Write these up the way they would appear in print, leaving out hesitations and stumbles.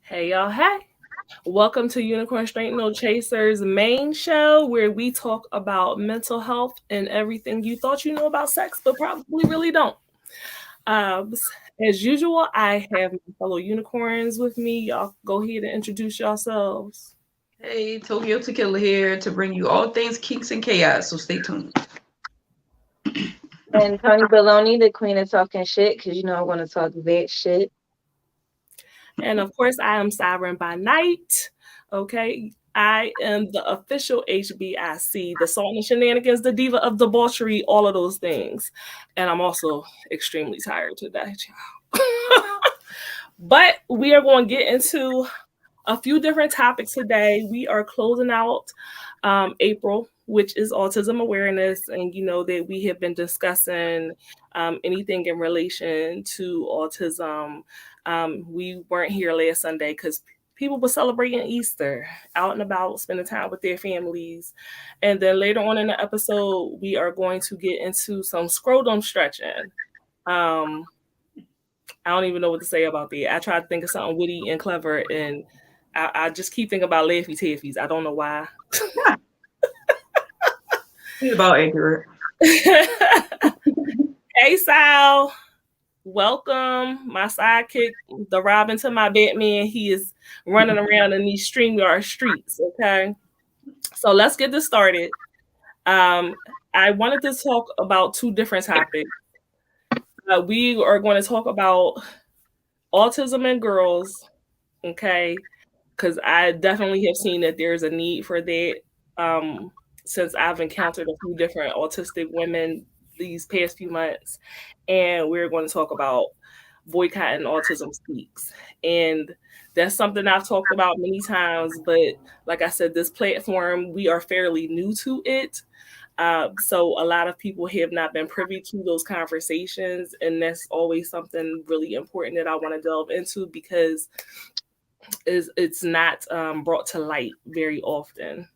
Hey y'all, hey. Welcome to Unicorn Straight No Chasers main show where we talk about mental health and everything you thought you knew about sex, but probably really don't. As usual, I have my fellow unicorns with me. Y'all go ahead and introduce yourselves. Hey, Tokyo Tequila here to bring you all things kinks and chaos, so stay tuned. And Tony Baloney, the queen of talking shit, because I want to talk that shit. And of course, I am Siren by Night. Okay. I am the official HBIC, the Salt and Shenanigans, the diva of debauchery, all of those things. And I'm also extremely tired today, child. But we are going to get into a few different topics today. We are closing out April, which is Autism Awareness. And you know that we have been discussing anything in relation to autism. We weren't here last Sunday because people were celebrating Easter out and about, spending time with their families. And then later on in the episode, we are going to get into some scrotum stretching. Um, I don't even know what to say about that. I tried to think of something witty and clever, and I just keep thinking about Laffy Taffies. I don't know why. He's about accurate. Hey, Sal. Welcome. My sidekick, the Robin to my Batman. He is running around in these StreamYard streets. Okay. So let's get this started. I wanted to talk about two different topics. We are going to talk about autism in girls. Okay. Because I definitely have seen that there's a need for that. Um, since I've encountered a few different autistic women these past few months, and we're going to talk about boycotting Autism Speaks. And that's something I've talked about many times, but like I said, this platform, we are fairly new to it. So a lot of people have not been privy to those conversations, and that's always something really important that I want to delve into because it's not brought to light very often.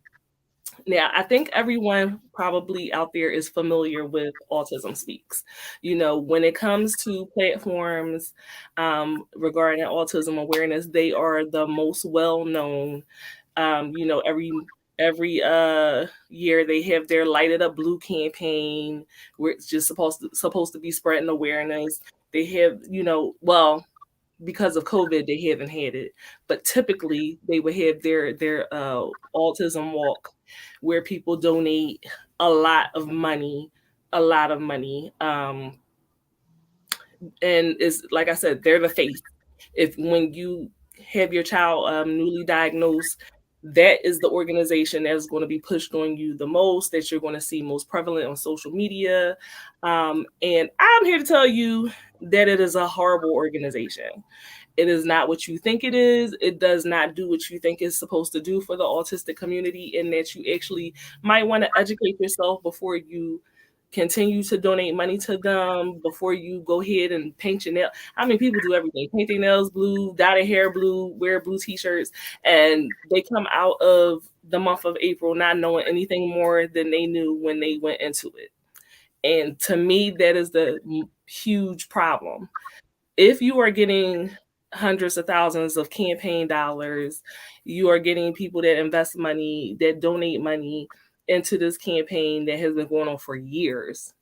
Now, I think everyone probably out there is familiar with Autism Speaks. You know, when it comes to platforms regarding autism awareness, they are the most well known. You know, every year they have their Light It Up Blue campaign where it's just supposed to be spreading awareness. They have, you know, well, because of COVID, they haven't had it. But typically, they would have their autism walk, where people donate a lot of money, a lot of money. And it's like I said, they're the face. If when you have your child newly diagnosed, that is the organization that is going to be pushed on you the most, that you're going to see most prevalent on social media. And I'm here to tell you that it is a horrible organization. It is not what you think it is. It does not do what you think it's supposed to do for the autistic community, and that you actually might want to educate yourself before you continue to donate money to them, before you go ahead and paint your nail. I mean, people do everything: paint their nails blue, dye their hair blue, wear blue t-shirts, and they come out of the month of April not knowing anything more than they knew when they went into it. And to me, that is the huge problem. If you are getting hundreds of thousands of campaign dollars, you are getting people that invest money, that donate money into this campaign that has been going on for years.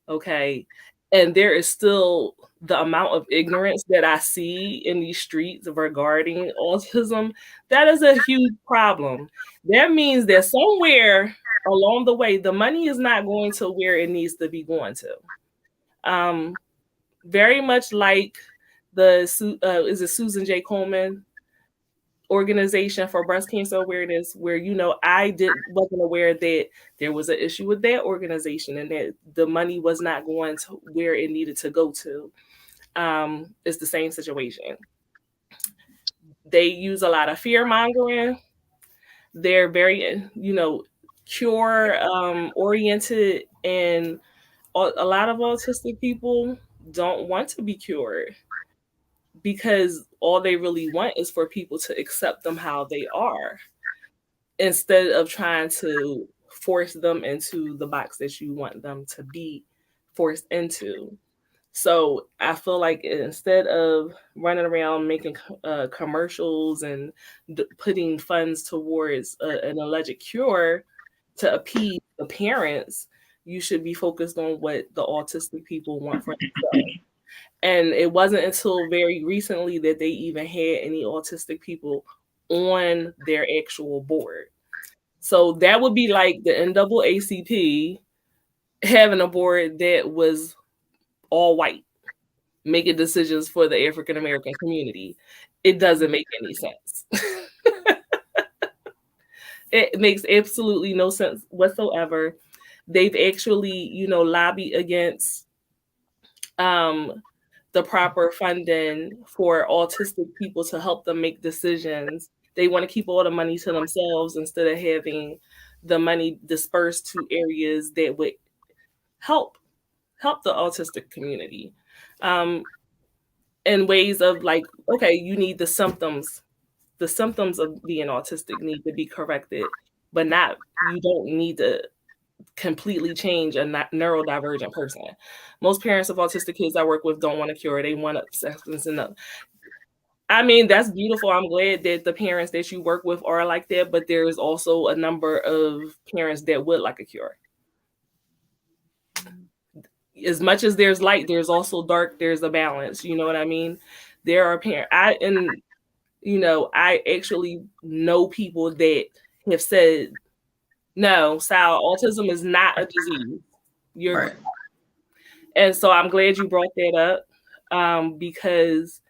Okay. And there is still the amount of ignorance that I see in these streets regarding autism. That is a huge problem. That means that somewhere along the way, the money is not going to where it needs to be going to. Um, Very much like is it Susan J. Coleman organization for breast cancer awareness, where wasn't aware that there was an issue with that organization and that the money was not going to where it needed to go to. It's the same situation. They use a lot of fear mongering. They're very, cure oriented, and a lot of autistic people don't want to be cured because all they really want is for people to accept them how they are, instead of trying to force them into the box that you want them to be forced into. So I feel like instead of running around making commercials and putting funds towards an alleged cure to appease the parents, you should be focused on what the autistic people want for themselves. And it wasn't until very recently that they even had any autistic people on their actual board. So that would be like the NAACP having a board that was all white, making decisions for the African American community. It doesn't make any sense. It makes absolutely no sense whatsoever. They've actually, lobbied against the proper funding for autistic people to help them make decisions. They want to keep all the money to themselves instead of having the money dispersed to areas that would help the autistic community. In ways of like, okay, you need the symptoms of being autistic need to be corrected, but you don't need to completely change a neurodivergent person. Most parents of autistic kids I work with don't want a cure. They want acceptance and I mean, that's beautiful. I'm glad that the parents that you work with are like that, but there's also a number of parents that would like a cure. As much as there's light, there's also dark, there's a balance. You know what I mean? There are parents, I actually know people that have said, no, Sal, autism is not a disease. You're Right. And so I'm glad you brought that up, because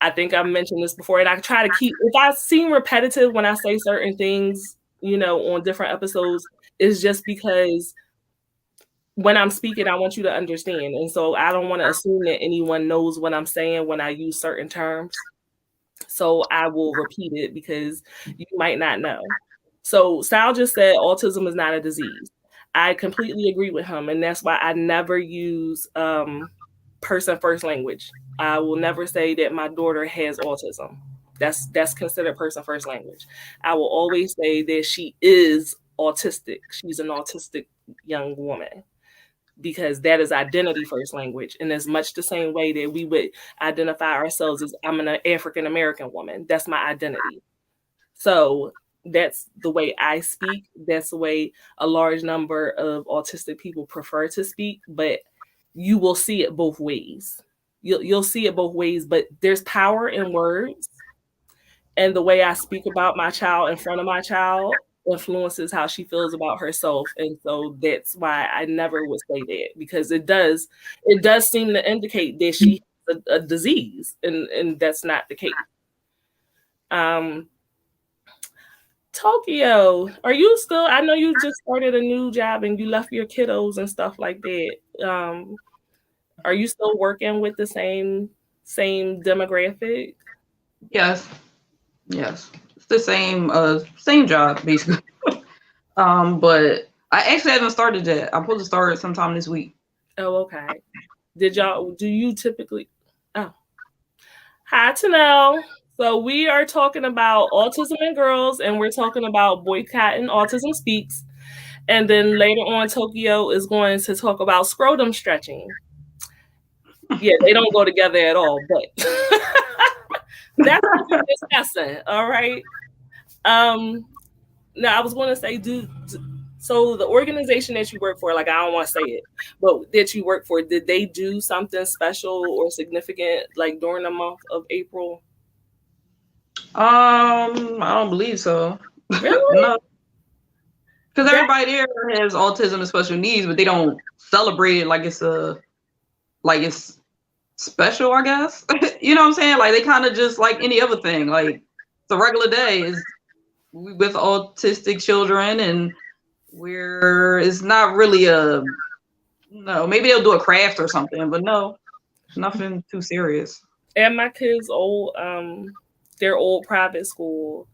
I think I've mentioned this before, and I try to keep, if I seem repetitive when I say certain things, on different episodes, it's just because when I'm speaking, I want you to understand. And so I don't want to assume that anyone knows what I'm saying when I use certain terms. So I will repeat it because you might not know. So Sal just said autism is not a disease. I completely agree with him. And that's why I never use person first language. I will never say that my daughter has autism. That's considered person first language. I will always say that she is autistic. She's an autistic young woman, because that is identity first language. And as much the same way that we would identify ourselves as, I'm an African American woman. That's my identity. So that's the way I speak. That's the way a large number of autistic people prefer to speak, but you will see it both ways. You'll see it both ways, but there's power in words. And the way I speak about my child in front of my child influences how she feels about herself. And so that's why I never would say that, because it does seem to indicate that she has a disease, and that's not the case. Tokyo, are you still, I know you just started a new job and you left your kiddos and stuff like that. Are you still working with the same demographic? Yes. It's the same job basically. But I actually haven't started yet. I'm supposed to start sometime this week. Oh, okay. Do you typically, oh, hi to know. So we are talking about autism in girls, and we're talking about boycotting Autism Speaks. And then later on, Tokyo is going to talk about scrotum stretching. Yeah, they don't go together at all, but that's what we're discussing. All right. Now I was going to say, so the organization that you work for, like, I don't want to say it, but that you work for, did they do something special or significant like during the month of April? I don't believe so. Really? No. Because everybody there has autism and special needs, but they don't celebrate it like it's special, I guess. You know what I'm saying? Like, they kind of just like any other thing. Like, it's a regular day is with autistic children, and it's not really no, maybe they'll do a craft or something, but no, nothing too serious. At my kids' their old private school,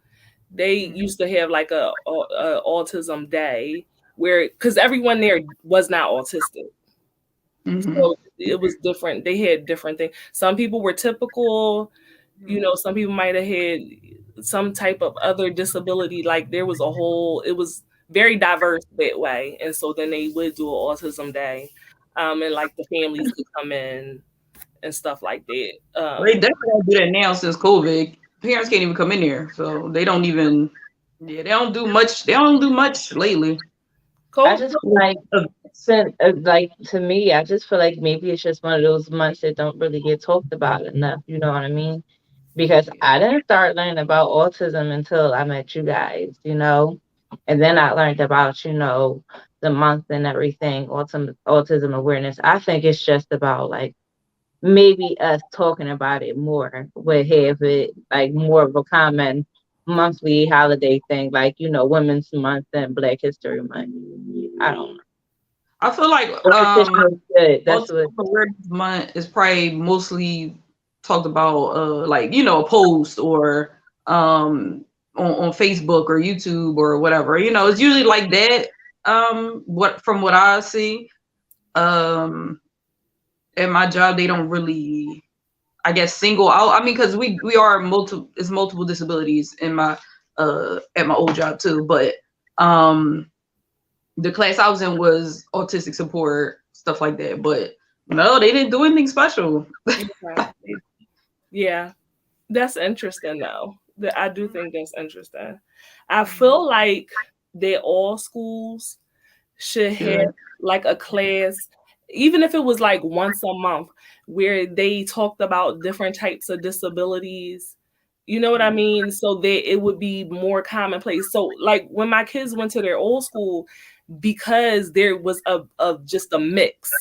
they used to have like a autism day because everyone there was not autistic. Mm-hmm. So it was different. They had different things. Some people were typical, some people might have had some type of other disability. Like it was very diverse that way. And so then they would do an autism day. and like the families could come in and stuff like that. They definitely don't do that now since COVID. Parents can't even come in there, so they don't even. Yeah, they don't do much. They don't do much lately. I just feel like, like to me, I just feel like maybe it's just one of those months that don't really get talked about enough. You know what I mean? Because I didn't start learning about autism until I met you guys, you know, and then I learned about, you know, the month and everything, autism awareness. I think it's just about like maybe us talking about it more would have it like more of a common monthly holiday thing, like, you know, Women's Month and Black History Month. I don't know. I feel like That's what Awareness Month is probably mostly talked about, like, you know, a post or on Facebook or YouTube or whatever. You know, it's usually like that. What I see, at my job, they don't really, I guess, single out. I mean, because we are multiple disabilities in my at my old job too, but the class I was in was autistic support, stuff like that. But no, they didn't do anything special. Yeah, that's interesting though. I do think that's interesting. I feel like that all schools should have like a class, even if it was like once a month, where they talked about different types of disabilities. You know what I mean? So that it would be more commonplace. So like when my kids went to their old school, because there was just a mix.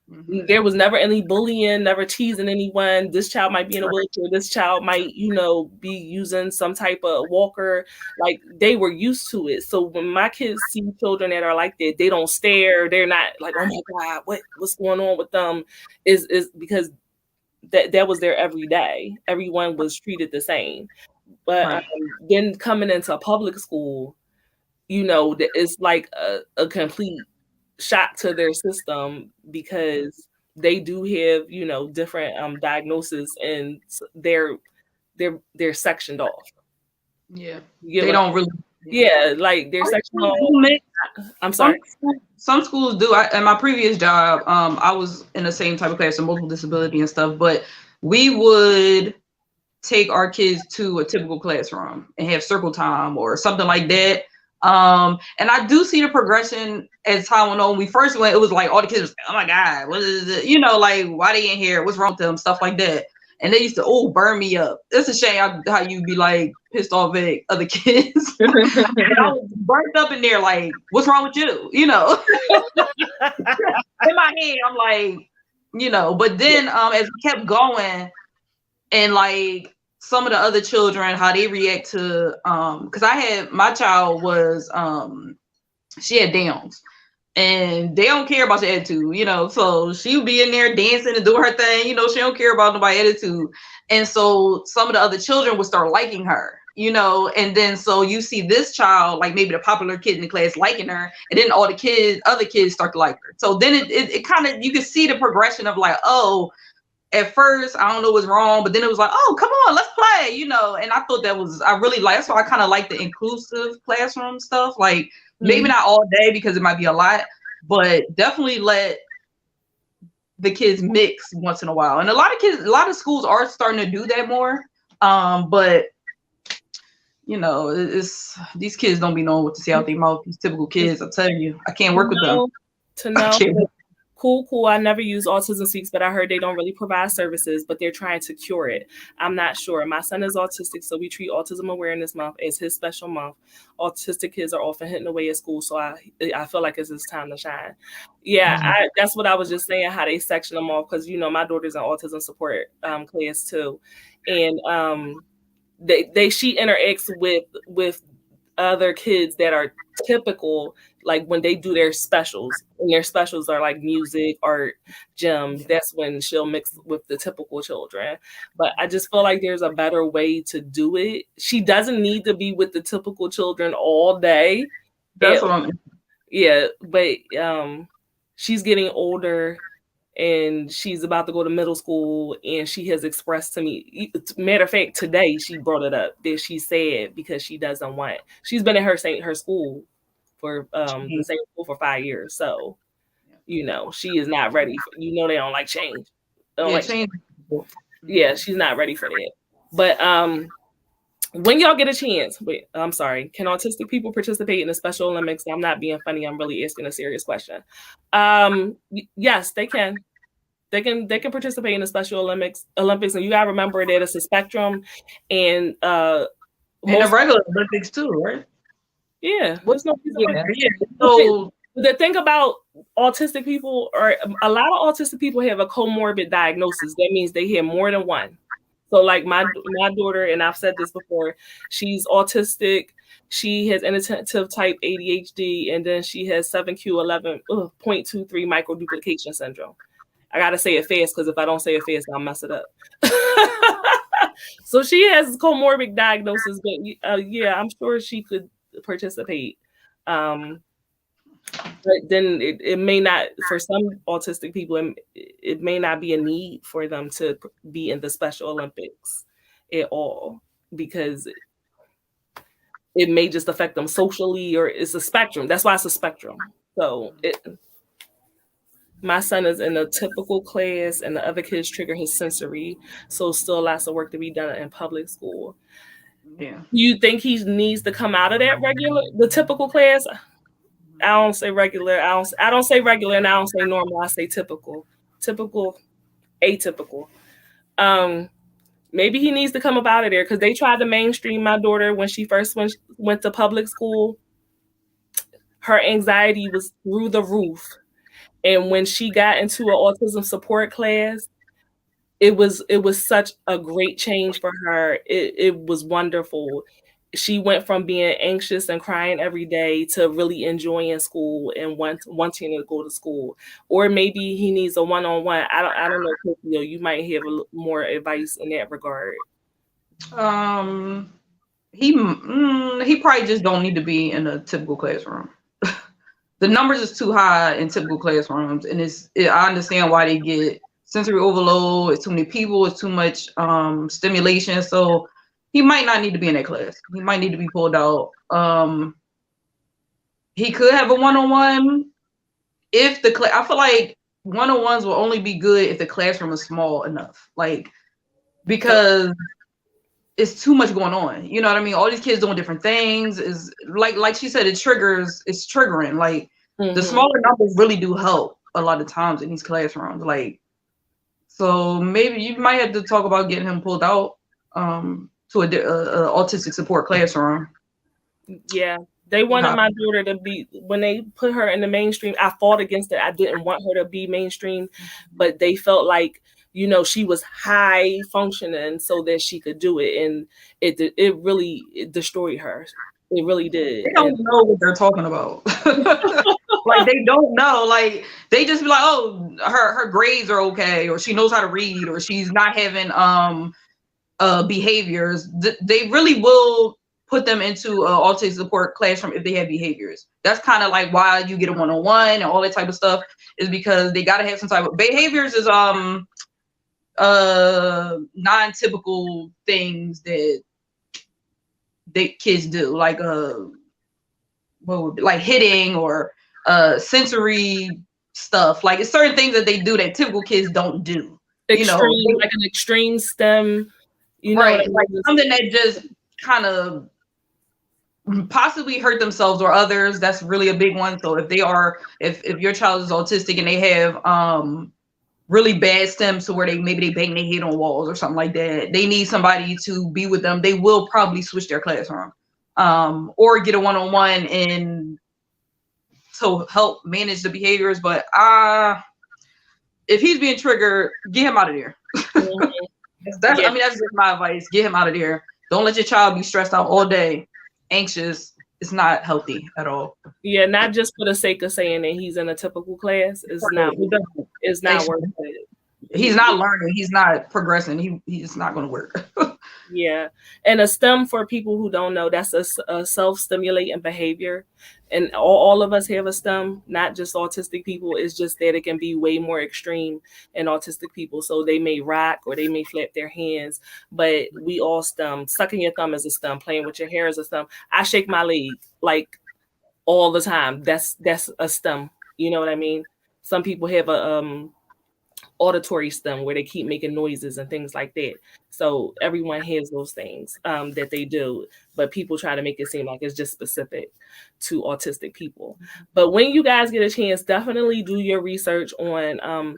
There was never any bullying, never teasing anyone. This child might be in a wheelchair. This child might, you know, be using some type of walker. Like they were used to it. So when my kids see children that are like that, they don't stare. They're not like, oh my God, what's going on with them? Is because that was their everyday. Everyone was treated the same. But then coming into public school, you know, it's like a complete shock to their system because they do have, you know, different diagnoses and they're sectioned off. Yeah, they don't really. Yeah, like they're sectioned off. I'm sorry. Some schools do. In my previous job, I was in the same type of class, so multiple disability and stuff. But we would take our kids to a typical classroom and have circle time or something like that. And I do see the progression as time went on. When we first went, it was like all the kids was, oh my God, what is it? You know, like why they in here? What's wrong with them? Stuff like that. And they used to burn me up. It's a shame how you be like pissed off at other kids. And I was burnt up in there, like, what's wrong with you? You know, in my head, I'm like, you know. But then as we kept going, and like some of the other children, how they react to because I had my child was she had Downs, and they don't care about your attitude, you know. So she would be in there dancing and doing her thing, you know. She don't care about nobody's attitude, and so some of the other children would start liking her, you know. And then so you see this child, like maybe the popular kid in the class, liking her, and then all the other kids start to like her. So then it kind of, you can see the progression of like, oh, at first, I don't know what's wrong, but then it was like, oh, come on, let's play, you know. And I thought I really like, that's why I kind of like the inclusive classroom stuff. Like maybe not all day because it might be a lot, but definitely let the kids mix once in a while. And a lot of schools are starting to do that more. But you know, these kids don't be knowing what to say out their mouth. These typical kids, I'm telling you, I can't work with them. To know. Cool. I never use Autism Speaks, but I heard they don't really provide services, but they're trying to cure it. I'm not sure. My son is autistic, so we treat Autism Awareness Month as his special month. Autistic kids are often hitting away at school, so I feel like it's his time to shine. Yeah, that's what I was just saying, how they section them off, because, you know, my daughter's in autism support class too. And she interacts with other kids that are typical, like when they do their specials, and their specials are like music, art, gym, that's when she'll mix with the typical children. But I just feel like there's a better way to do it. She doesn't need to be with the typical children all day. That's what I'm. Yeah, but she's getting older and she's about to go to middle school, and she has expressed to me, matter of fact, today she brought it up that she said because she doesn't want, she's been at her school for the same school for 5 years. So she is not ready for, they don't like change. They don't like change. Yeah, she's not ready for that. But when y'all get a chance, wait, I'm sorry, can autistic people participate in the Special Olympics? I'm not being funny. I'm really asking a serious question. Yes, they can. They can participate in the Special Olympics, and you gotta remember that it's a spectrum, and the regular Olympics too, right? Yeah, there's no reason. Yeah. So the thing about autistic people, or a lot of autistic people, have a comorbid diagnosis. That means they have more than one. So like my daughter, and I've said this before, she's autistic. She has inattentive type ADHD, and then she has 7q11.23 microduplication syndrome. I gotta say it fast because if I don't say it fast, I'll mess it up. So she has comorbid diagnosis, but yeah, I'm sure she could participate. But then it may not, for some autistic people, it may not be a need for them to be in the Special Olympics at all, because it may just affect them socially, or it's a spectrum. That's why it's a spectrum. So my son is in a typical class, and the other kids trigger his sensory. So still lots of work to be done in public school. Yeah. You think he needs to come out of the typical class? I don't say regular. I don't say regular, and I don't say normal. I say typical. Typical, atypical. Maybe he needs to come up out of there, because they tried to mainstream my daughter when she first went to public school. Her anxiety was through the roof. And when she got into an autism support class, it was such a great change for her. It was wonderful. She went from being anxious and crying every day to really enjoying school and wanting to go to school. Or maybe he needs a one-on-one. I don't know, Tokyo. You might have more advice in that regard. He probably just don't need to be in a typical classroom. The numbers is too high in typical classrooms, and I understand why they get sensory overload. It's too many people. It's too much stimulation. So he might not need to be in that class. He might need to be pulled out. He could have a one-on-one if I feel like one-on-ones will only be good if the classroom is small enough. Like, because it's too much going on. You know what I mean? All these kids doing different things. Is like she said, it's triggering. Like, the smaller numbers really do help a lot of times in these classrooms. Like, so maybe you might have to talk about getting him pulled out to a autistic support classroom. Yeah, they wanted my daughter to be, when they put her in the mainstream, I fought against it. I didn't want her to be mainstream, but they felt like, she was high functioning so that she could do it, and it really destroyed her. It really did. They don't know what they're talking about. Like, they don't know. Like, they just be like, oh, her grades are okay, or she knows how to read, or she's not having behaviors. They really will put them into an autistic support classroom if they have behaviors. That's kind of like why you get a one-on-one and all that type of stuff, is because they got to have some type of behaviors. Is non-typical things that kids do, like like hitting or sensory stuff. Like, it's certain things that they do that typical kids don't do. Like an extreme STEM, right? Like something that just kind of possibly hurt themselves or others. That's really a big one. So if your child is autistic and they have really bad stems to where they bang their head on walls or something like that, they need somebody to be with them. They will probably switch their classroom, or get a one-on-one and to help manage the behaviors. But if he's being triggered, get him out of there. That's just my advice. Get him out of there. Don't let your child be stressed out all day, anxious. It's not healthy at all. Yeah, not just for the sake of saying that he's in a typical class. It's not worth it. He's not learning. He's not progressing. He's not going to work. Yeah. And a STEM, for people who don't know, that's a self-stimulating behavior. And all of us have a STEM, not just autistic people. It's just that it can be way more extreme in autistic people. So they may rock or they may flap their hands, but we all STEM. Sucking your thumb is a STEM. Playing with your hair is a STEM. I shake my leg like all the time. That's a STEM. You know what I mean? Some people have a auditory stem where they keep making noises and things like that. So everyone has those things that they do, but people try to make it seem like it's just specific to autistic people. But when you guys get a chance, definitely do your research on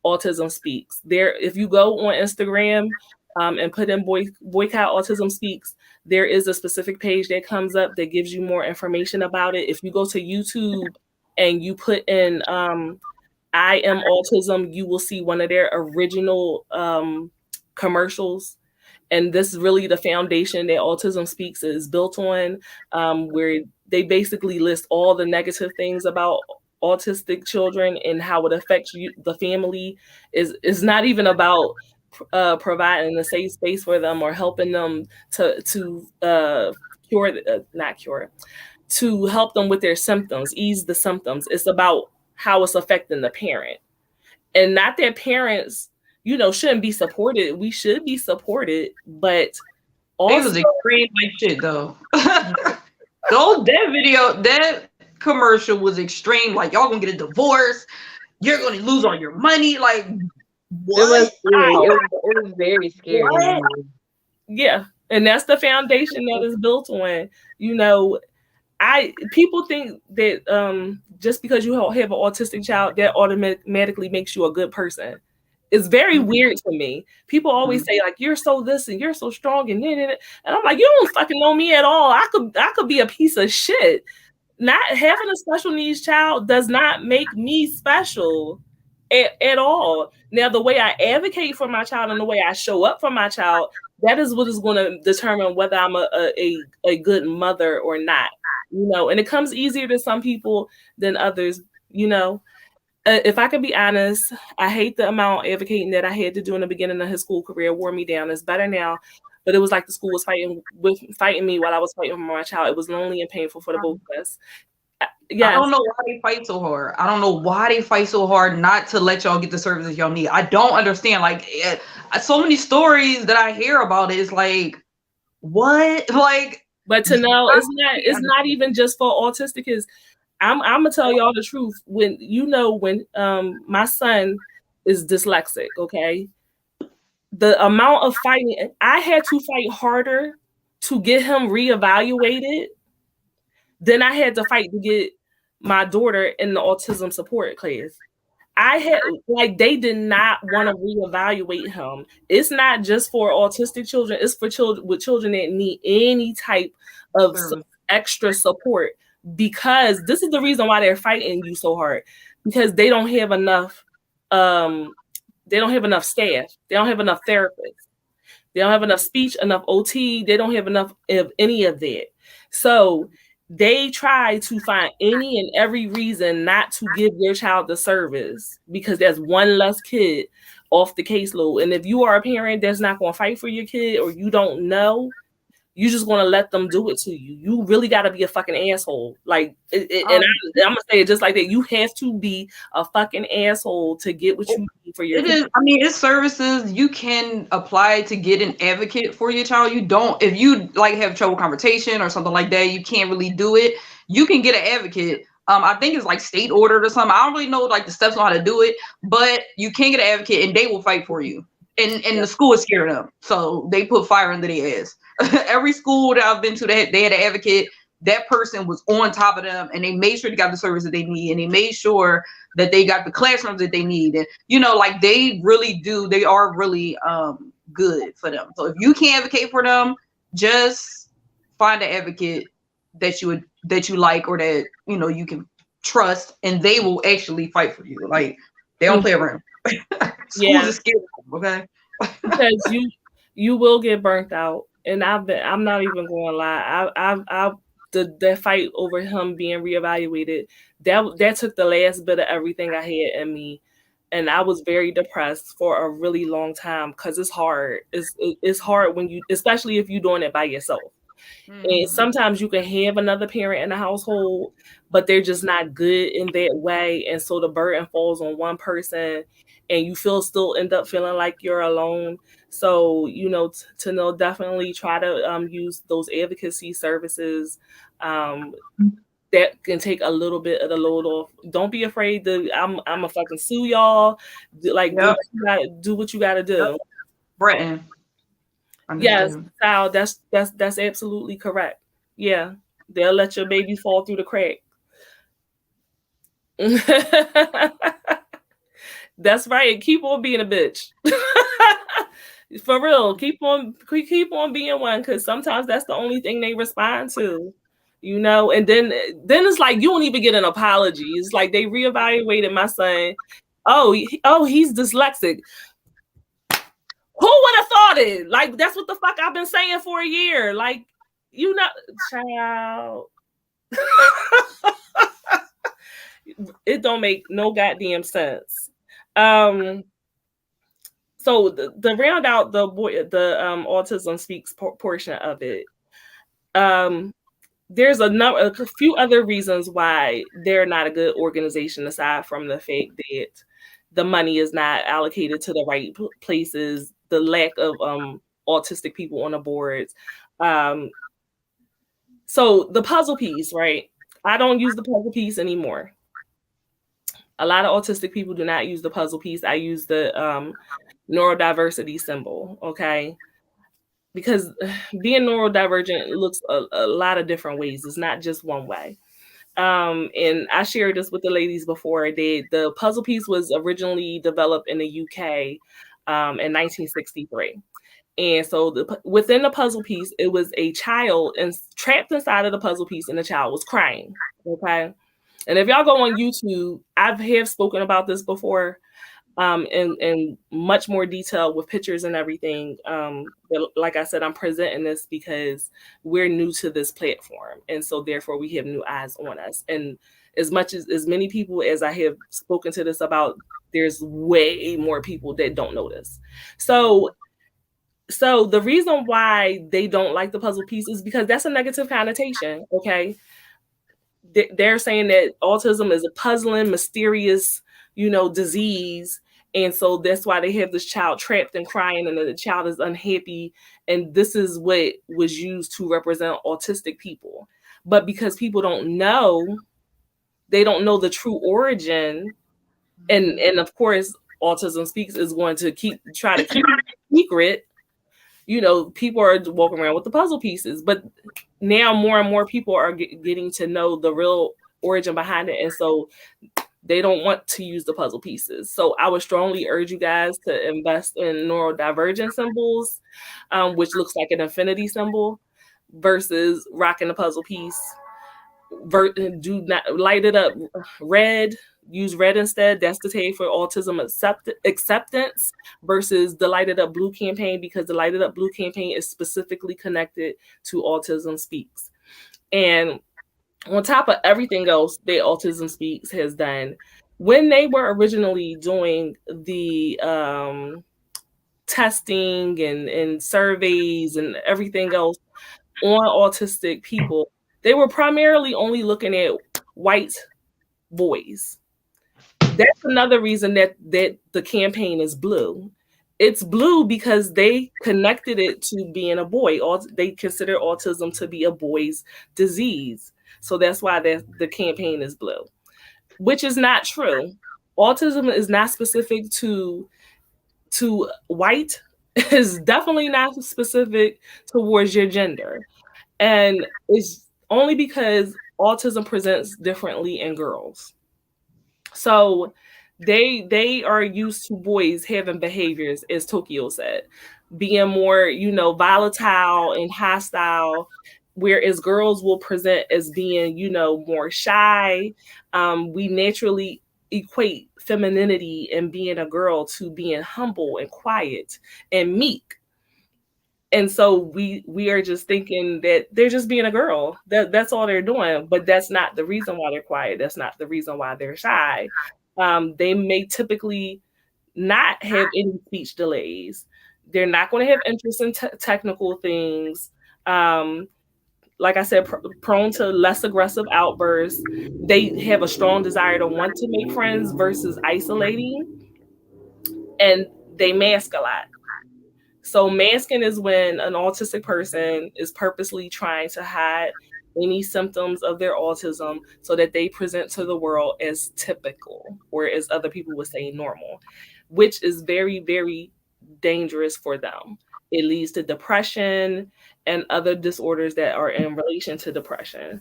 Autism Speaks. There, if you go on Instagram and put in boycott Autism Speaks, there is a specific page that comes up that gives you more information about it. If you go to YouTube and you put in I Am Autism, you will see one of their original commercials. And this is really the foundation that Autism Speaks is built on, where they basically list all the negative things about autistic children and how it affects you, the family. Is not even about providing a safe space for them or helping them to not cure, to help them with their symptoms, ease the symptoms. It's about how it's affecting the parent. And not that parents, shouldn't be supported. We should be supported, but also it was extreme like shit though. That commercial was extreme. Like, y'all gonna get a divorce, you're gonna lose all your money. Like, what? It was scary. It was very scary. What? Yeah. And that's the foundation that is built on. People think that just because you have an autistic child, that automatically makes you a good person. It's very weird to me. People always say like, you're so this and you're so strong and I'm like, you don't fucking know me at all. I could be a piece of shit. Not having a special needs child does not make me special at all. Now, the way I advocate for my child and the way I show up for my child, that is what is going to determine whether I'm a good mother or not. And it comes easier to some people than others. If I could be honest, I hate the amount of advocating that I had to do in the beginning of his school career. It wore me down. It's better now, but it was like the school was fighting me while I was fighting for my child. It was lonely and painful for the both of us. Yeah, I don't know why they fight so hard. I don't know why they fight so hard not to let y'all get the services y'all need. I don't understand. Like, so many stories that I hear about it is like, what? Like, but to know it's not even just for autistic kids. I'm gonna tell y'all the truth. When my son is dyslexic, okay, the amount of fighting I had to fight harder to get him reevaluated than I had to fight to get my daughter in the autism support class. They did not want to reevaluate him. It's not just for autistic children, it's for children that need any type of extra support, because this is the reason why they're fighting you so hard, because they don't have enough staff, they don't have enough therapists, they don't have enough speech, enough OT, they don't have enough of any of that. So they try to find any and every reason not to give their child the service, because there's one less kid off the caseload. And if you are a parent that's not going to fight for your kid, or you don't know, you just going to let them do it to you. You really got to be a fucking asshole. Like, and I'm going to say it just like that. You have to be a fucking asshole to get what you need for your kid. It's services. You can apply to get an advocate for your child. You don't, if you like have trouble conversation or something like that, you can't really do it. You can get an advocate. I think it's like state ordered or something. I don't really know like the steps on how to do it, but you can get an advocate and they will fight for you. And the school is scared of them. So they put fire under their ass. Every school that I've been to, they had an advocate. That person was on top of them, and they made sure they got the service that they need, and they made sure that they got the classrooms that they need. And like they really do. They are really good for them. So if you can't advocate for them, just find an advocate that you like, or that you can trust, and they will actually fight for you. Like, they don't play around. Schools are scared of them, okay? Because you will get burnt out. And I'm not even going to lie. The fight over him being reevaluated, that took the last bit of everything I had in me. And I was very depressed for a really long time, because it's hard. It's hard when especially if you're doing it by yourself. And sometimes you can have another parent in the household, but they're just not good in that way. And so the burden falls on one person, and you still end up feeling like you're alone. So, definitely try to use those advocacy services. that can take a little bit of the load off. Don't be afraid to. I'm a fucking sue y'all. Like Yep. do what you gotta do. Yep. Breton. Yes, Understood. Sal, that's absolutely correct. Yeah, they'll let your baby fall through the crack. That's right. Keep on being a bitch. For real, keep on being one, because sometimes that's the only thing they respond to, and then it's like you don't even get an apology. It's like they reevaluated my son. Oh, he's dyslexic. Who would have thought it? Like, that's what the fuck I've been saying for a year. Like, child. It don't make no goddamn sense. So the round out the Autism Speaks portion of it, there's a few other reasons why they're not a good organization, aside from the fact that the money is not allocated to the right places, the lack of autistic people on the boards. So the puzzle piece, right? I don't use the puzzle piece anymore. A lot of autistic people do not use the puzzle piece. I use the neurodiversity symbol, okay? Because being neurodivergent looks a lot of different ways. It's not just one way. And I shared this with the ladies before. The puzzle piece was originally developed in the UK in 1963. And so within the puzzle piece, it was a child and trapped inside of the puzzle piece, and the child was crying. Okay. And if y'all go on YouTube, I have spoken about this before in much more detail with pictures and everything. But like I said, I'm presenting this because we're new to this platform. And so therefore we have new eyes on us. And as many people as I have spoken to this about, there's way more people that don't know this. So the reason why they don't like the puzzle piece is because that's a negative connotation. Okay. They're saying that autism is a puzzling, mysterious, disease. And so that's why they have this child trapped and crying, and the child is unhappy. And this is what was used to represent autistic people. But because people don't know, they don't know the true origin. And of course, Autism Speaks is going to try to keep it secret. People are walking around with the puzzle pieces, but now more and more people are getting to know the real origin behind it. And so they don't want to use the puzzle pieces. So I would strongly urge you guys to invest in neurodivergent symbols, which looks like an infinity symbol, versus rocking the puzzle piece. Do not light it up red. Use red instead. That's the tag for autism acceptance versus the Lighted Up Blue campaign, because the Lighted Up Blue campaign is specifically connected to Autism Speaks. And on top of everything else that Autism Speaks has done, when they were originally doing the testing and surveys and everything else on autistic people, they were primarily only looking at white boys. That's another reason that the campaign is blue. It's blue because they connected it to being a boy. They consider autism to be a boy's disease. So that's why the campaign is blue, which is not true. Autism is not specific to white. It's definitely not specific towards your gender. And it's only because autism presents differently in girls. So they are used to boys having behaviors, as Tokyo said, being more, volatile and hostile, whereas girls will present as being, more shy. We naturally equate femininity and being a girl to being humble and quiet and meek. And so we are just thinking that they're just being a girl. That's all they're doing. But that's not the reason why they're quiet. That's not the reason why they're shy. They may typically not have any speech delays. They're not going to have interest in technical things. Like I said, prone to less aggressive outbursts. They have a strong desire to want to make friends versus isolating. And they mask a lot. So masking is when an autistic person is purposely trying to hide any symptoms of their autism so that they present to the world as typical, or as other people would say, normal, which is very, very dangerous for them. It leads to depression and other disorders that are in relation to depression.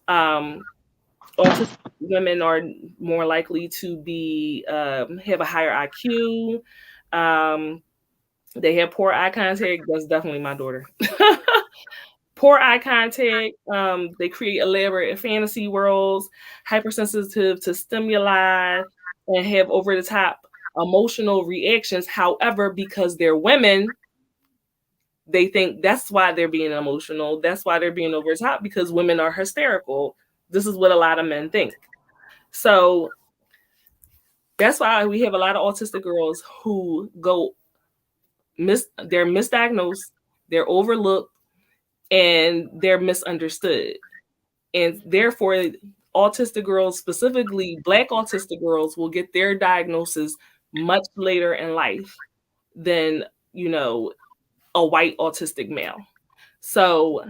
Um, Autistic women are more likely to be have a higher IQ. Um, they have poor eye contact. That's definitely my daughter. Poor eye contact. They create elaborate fantasy worlds, hypersensitive to stimuli, and have over the top emotional reactions. However, because they're women, they think that's why they're being emotional. That's why they're being over the top, because women are hysterical. This is what a lot of men think. So that's why we have a lot of autistic girls who they're misdiagnosed, they're overlooked, and they're misunderstood. And therefore, autistic girls, specifically Black autistic girls, will get their diagnosis much later in life than, a white autistic male. So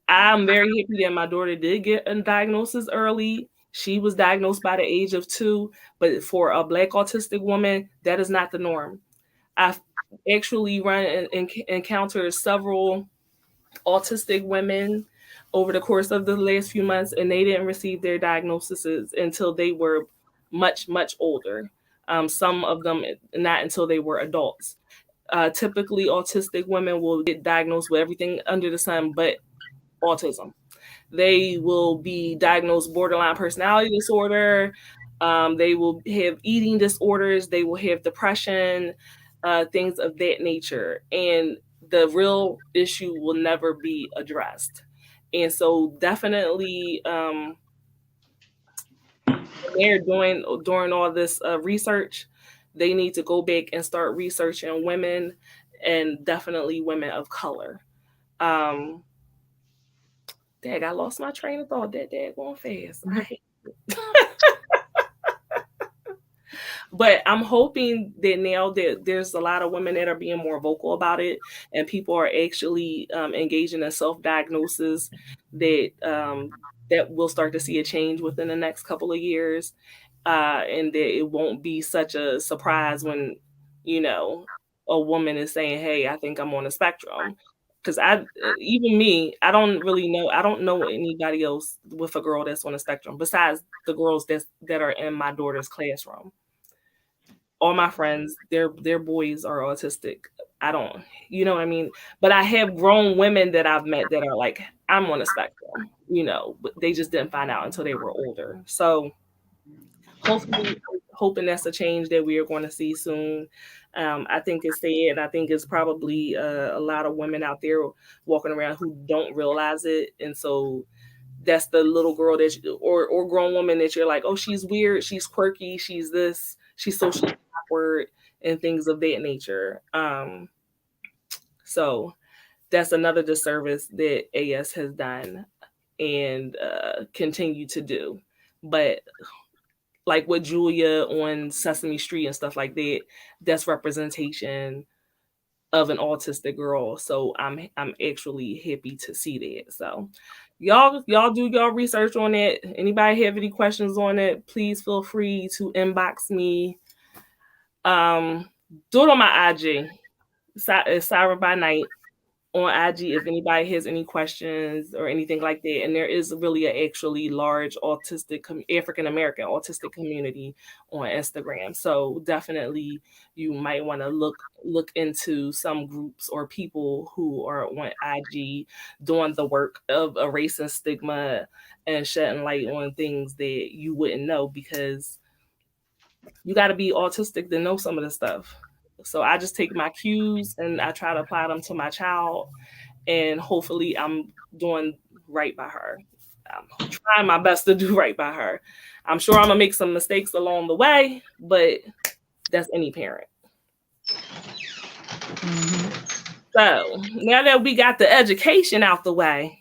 I'm very happy that my daughter did get a diagnosis early. She was diagnosed by the age of 2, but for a Black autistic woman, that is not the norm. I've actually encountered several autistic women over the course of the last few months, and they didn't receive their diagnoses until they were much, much older. Some of them not until they were adults. Typically, autistic women will get diagnosed with everything under the sun but autism. They will be diagnosed borderline personality disorder. They will have eating disorders. They will have depression, things of that nature. And the real issue will never be addressed. And so definitely when they're during all this research, they need to go back and start researching women, and definitely women of color. Um, Dag, I lost my train of thought. That going fast. I hate it. But I'm hoping that now that there's a lot of women that are being more vocal about it, and people are actually engaging in self-diagnosis, that we'll start to see a change within the next couple of years, and that it won't be such a surprise when, a woman is saying, "Hey, I think I'm on a spectrum." Because even me, I don't really know. I don't know anybody else with a girl that's on a spectrum besides the girls that are in my daughter's classroom. All my friends, their boys are autistic. I don't, you know what I mean? But I have grown women that I've met that are like, I'm on a spectrum, but they just didn't find out until they were older. So hopefully, hoping that's a change that we are going to see soon. I think it's sad. I think it's probably a lot of women out there walking around who don't realize it. And so that's the little girl or grown woman that you're like, oh, she's weird, she's quirky, she's this, she's socially awkward, and things of that nature. So that's another disservice that AS has done and continue to do. But like with Julia on Sesame Street and stuff like that, that's representation of an autistic girl. So I'm actually happy to see that. So y'all do your research on it. Anybody have any questions on it, please feel free to inbox me. Do it on my IG. It's Sarah by Night on IG if anybody has any questions or anything like that. And there is really a actually large African American autistic community on Instagram. So definitely you might want to look into some groups or people who are on IG doing the work of erasing stigma and shedding light on things that you wouldn't know, because you got to be autistic to know some of the stuff. So I just take my cues and I try to apply them to my child, and hopefully I'm doing right by her. I'm trying my best to do right by her. I'm sure I'm gonna make some mistakes along the way, but that's any parent. Mm-hmm. So now that we got the education out the way,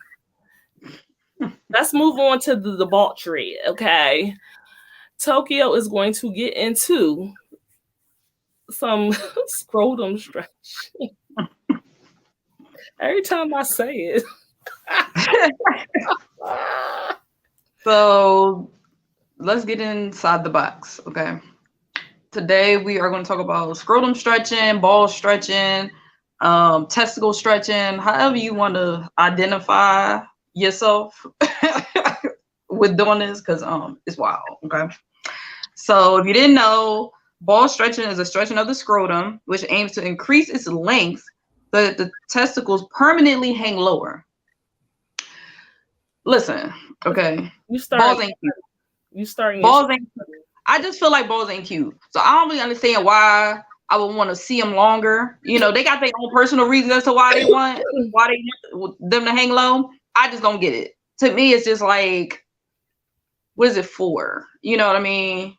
let's move on to the debauchery. Okay, Tokyo is going to get into some scrotum stretching. Every time I say it. So let's get inside the box, okay? Today we are going to talk about scrotum stretching, ball stretching, testicle stretching, however you want to identify yourself with doing this, because it's wild, okay? So if you didn't know, ball stretching is a stretching of the scrotum, which aims to increase its length so that the testicles permanently hang lower. Listen, okay, balls ain't cute. You starting balls ain't cute. I just feel like balls ain't cute. So I don't really understand why I would want to see them longer. You know, they got their own personal reasons as to why they want them to hang low. I just don't get it. To me, it's just like, what is it for? You know what I mean?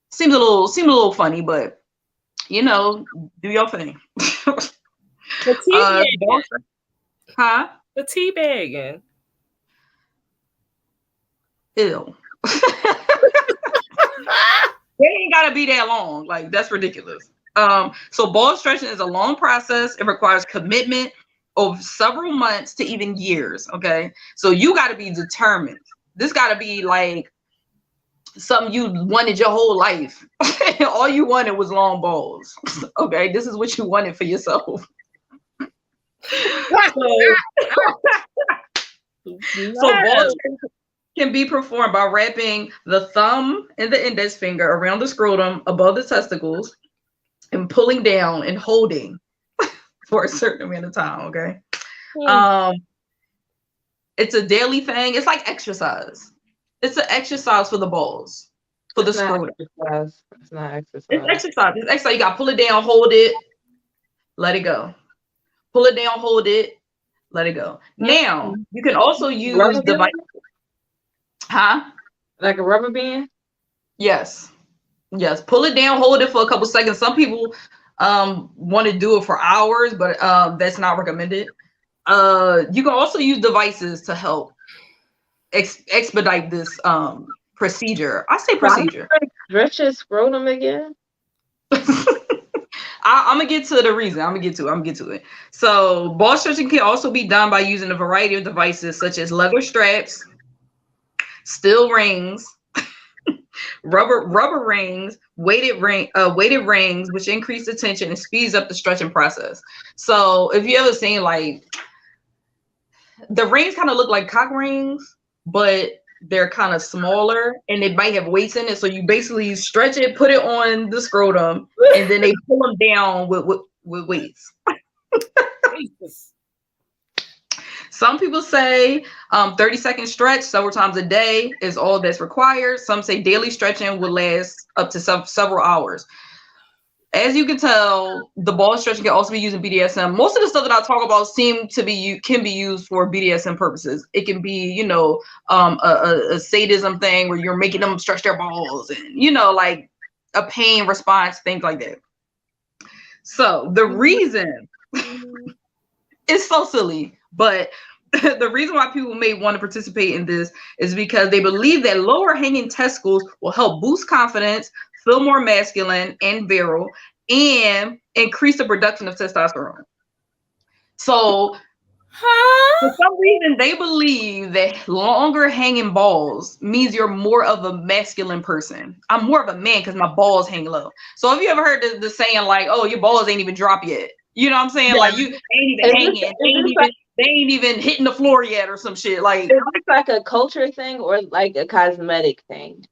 Seems a little funny, but you know, do your thing. The teabagging. Huh? The teabagging. Ew. They ain't gotta be that long. Like, that's ridiculous. So ball stretching is a long process. It requires commitment of several months to even years. Okay, so you got to be determined. This got to be like something you wanted your whole life. All you wanted was long balls. Okay, this is what you wanted for yourself. So ball stretching can be performed by wrapping the thumb and the index finger around the scrotum above the testicles and pulling down and holding for a certain amount of time, okay? It's a daily thing. It's like exercise. It's an exercise for the balls, for the scrotum. It's not exercise. It's exercise. It's exercise. You got to pull it down, hold it, let it go. Pull it down, hold it, let it go. Now, you can also use devices. Huh? Like a rubber band? Yes. Pull it down, hold it for a couple seconds. Some people want to do it for hours, but that's not recommended. You can also use devices to help expedite this procedure. I say procedure. Stretch your scrotum again. I'm gonna get to the reason. I'm gonna get to it. So ball stretching can also be done by using a variety of devices such as leather straps, steel rings, rubber rings, weighted rings, which increase the tension and speeds up the stretching process. So if you ever seen, like, the rings kind of look like cock rings, but they're kind of smaller and they might have weights in it. So you basically stretch it, put it on the scrotum, and then they pull them down with weights. Some people say 30-second stretch several times a day is all that's required. Some say daily stretching will last up to several hours. As you can tell, the ball stretching can also be used in BDSM. Most of the stuff that I talk about can be used for BDSM purposes. It can be, you know, a sadism thing where you're making them stretch their balls, and, you know, like a pain response, things like that. So the reason it's so silly, but the reason why people may want to participate in this is because they believe that lower hanging testicles will help boost confidence, feel more masculine and virile, and increase the production of testosterone. So for some reason, they believe that longer hanging balls means you're more of a masculine person. I'm more of a man because my balls hang low. So have you ever heard the saying, like, oh, your balls ain't even dropped yet? You know what I'm saying? Yeah. Like, you ain't even hanging. They ain't even hitting the floor yet or some shit. Like, is this like a culture thing or like a cosmetic thing?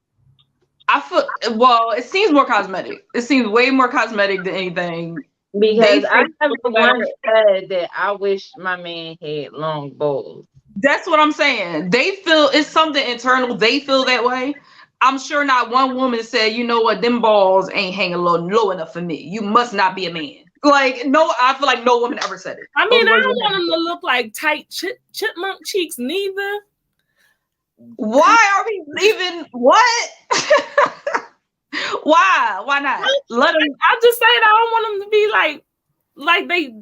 It seems more cosmetic. It seems way more cosmetic than anything. Because I never once said that I wish my man had long balls. That's what I'm saying. They feel it's something internal. They feel that way. I'm sure not one woman said, you know what, them balls ain't hanging low enough for me. You must not be a man. Like, no, I feel like no woman ever said it. I mean, I don't want them to look like tight chipmunk cheeks neither. Why are we leaving? What? Why not? Let them. I'm just saying, I don't want them to be like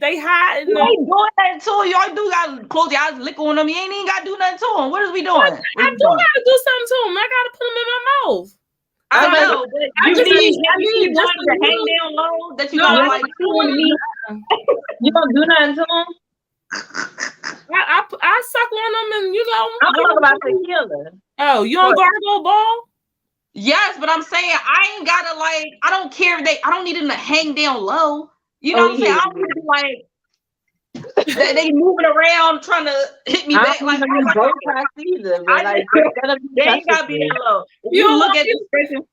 they hide. You ain't doing nothing to them. Y'all do gotta close your eyes, lick on them. You ain't even gotta do nothing to them. What is we doing? I do gotta do something to them. I gotta put them in my mouth. I know, but I need just to hang down low that you don't like doing me. You don't do nothing to them. I I suck on them, and I'm talking about tequila. Oh, you don't gargle ball? Yes, but I'm saying I ain't gotta I don't care if I don't need them to hang down low. You know what I'm saying? I don't need to they moving around trying to hit me back. Either, but they ain't gotta be that low. If you look at the expression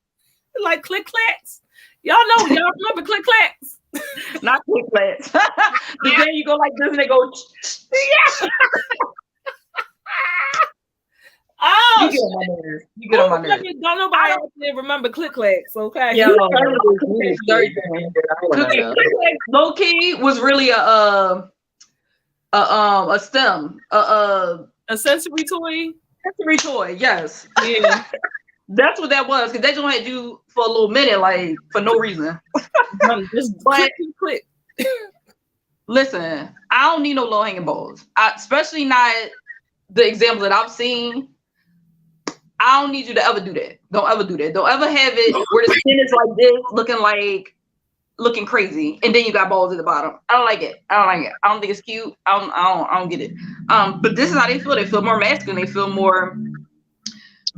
like click clacks. Y'all remember click clacks? Not click clacks. But then you go like this and they go. Yeah. Oh, you get on my nerves. Don't nobody else remember click clacks, okay? Yeah, low key was really a STEM, a sensory toy. Sensory toy, yes. Yeah. That's what that was, because they just had you for a little minute, for no reason. Just click. Listen, I don't need no low hanging balls. Especially not the example that I've seen. I don't need you to ever do that. Don't ever do that. Don't ever have it where the skin is like this, looking crazy, and then you got balls at the bottom. I don't like it. I don't think it's cute. I don't get it. But this is how they feel. They feel more masculine. They feel more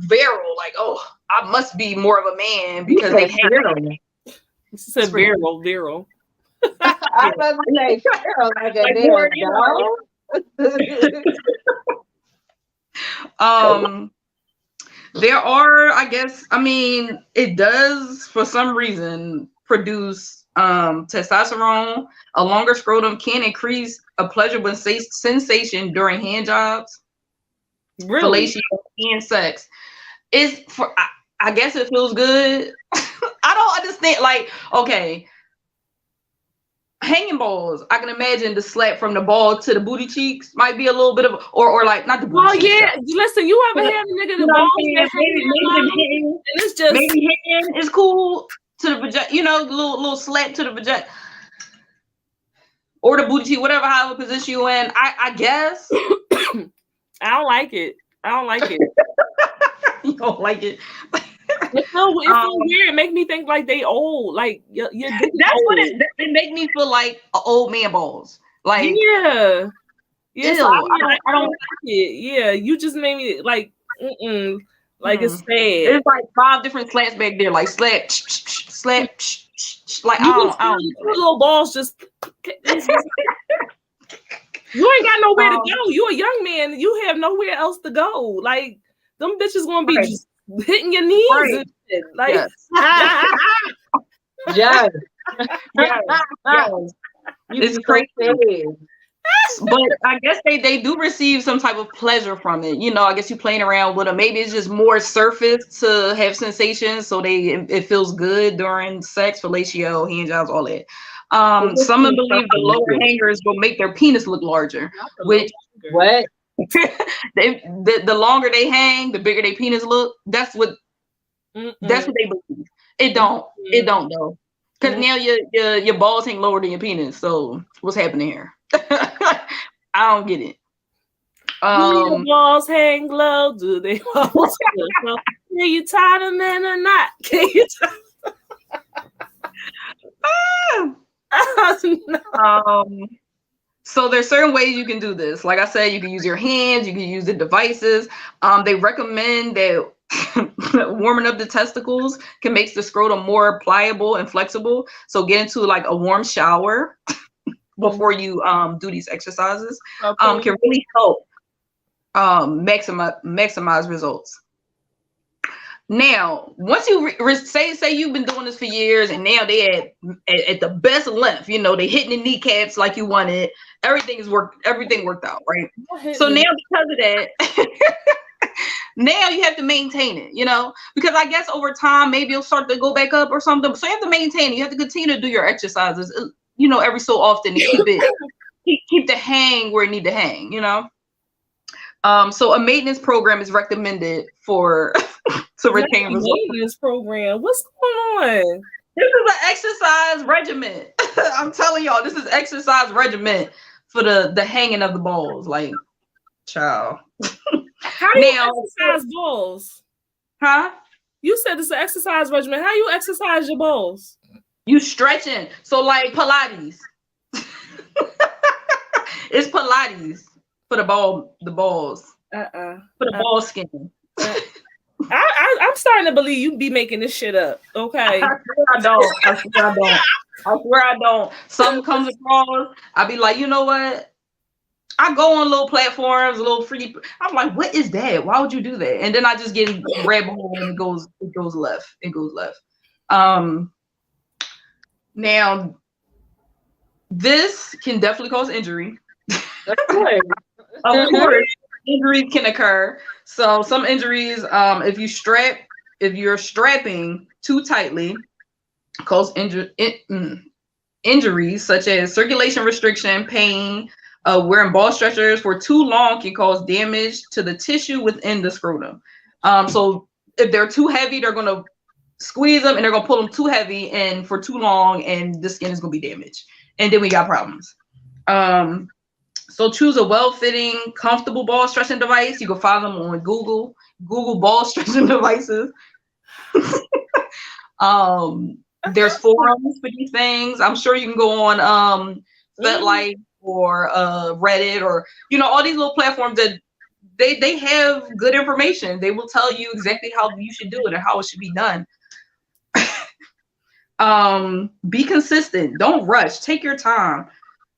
virile. Like, oh, I must be more of a man because they have it. You said virile. I was like virile, like a damn. There are, it does for some reason produce testosterone. A longer scrotum can increase a pleasurable sensation during hand jobs, fellatio, and sex. I guess it feels good. I don't understand. Okay, hanging balls, I can imagine the slap from the ball to the booty cheeks might be a little bit of, or not the booty cheeks. Yeah. Listen, you ever had a nigga the balls that maybe and it's just maybe hand is cool to the vagina, little slap to the vagina or the booty cheek, however position you in. I guess. I don't like it. You don't like it? It feels weird. It make me think like they old. Like you're that's old. What it make me feel like old man balls. Yeah. Ew, So I don't like it. Yeah, you just made me like it's sad. There's 5 different slaps back there, like slap. Like I don't little balls just. You ain't got nowhere to go. You a young man. You have nowhere else to go. Like them bitches gonna be just hitting your knees and shit. Like yes. It's crazy. But I guess they do receive some type of pleasure from it. I guess you playing around with them. Maybe it's just more surface to have sensations, so it feels good during sex, fellatio, hand jobs, all that. Some believe the lower hangers will make their penis look larger, which what? the longer they hang, the bigger their penis look. That's what they believe. It don't though, because now your balls hang lower than your penis. So what's happening here? I don't get it. Do your balls hang low? Do they balls hang low? Can you tie them in or not? Can you So there's certain ways you can do this. Like I said, you can use your hands, you can use the devices. They recommend that warming up the testicles can make the scrotum more pliable and flexible. So get into a warm shower before you do these exercises. Can really help maximize results. Now, once you say you've been doing this for years, and now they at the best length, they hitting the kneecaps like you wanted. Everything worked out, right? So now because of that, now you have to maintain it, because I guess over time maybe it'll start to go back up or something. So you have to maintain it. You have to continue to do your exercises, every so often to keep the hang where it need to hang, So a maintenance program is recommended to retain results. Maintenance program. What's going on? This is an exercise regimen. I'm telling y'all, this is exercise regimen for the hanging of the balls. Like, child. How do you exercise balls? Huh? You said it's an exercise regimen. How you exercise your balls? You stretching. So like Pilates. It's Pilates. For the balls. For the ball skin. I'm starting to believe you be making this shit up. Okay. I swear I don't. Something comes across. I be like, you know what? I go on little platforms, little free. I'm like, what is that? Why would you do that? And then I just get rabbit hole and it goes left. It goes left. Now this can definitely cause injury. Of course, injuries can occur. So some injuries, if you're strapping too tightly, cause injuries such as circulation restriction, pain. Wearing ball stretchers for too long can cause damage to the tissue within the scrotum. So if they're too heavy, they're gonna squeeze them and they're gonna pull them too heavy and for too long, and the skin is gonna be damaged. And then we got problems. So choose a well-fitting, comfortable ball stretching device. You can find them on Google ball stretching devices. There's forums for these things. I'm sure you can go on FetLife or Reddit or all these little platforms that they have good information. They will tell you exactly how you should do it and how it should be done. Be consistent. Don't rush. Take your time.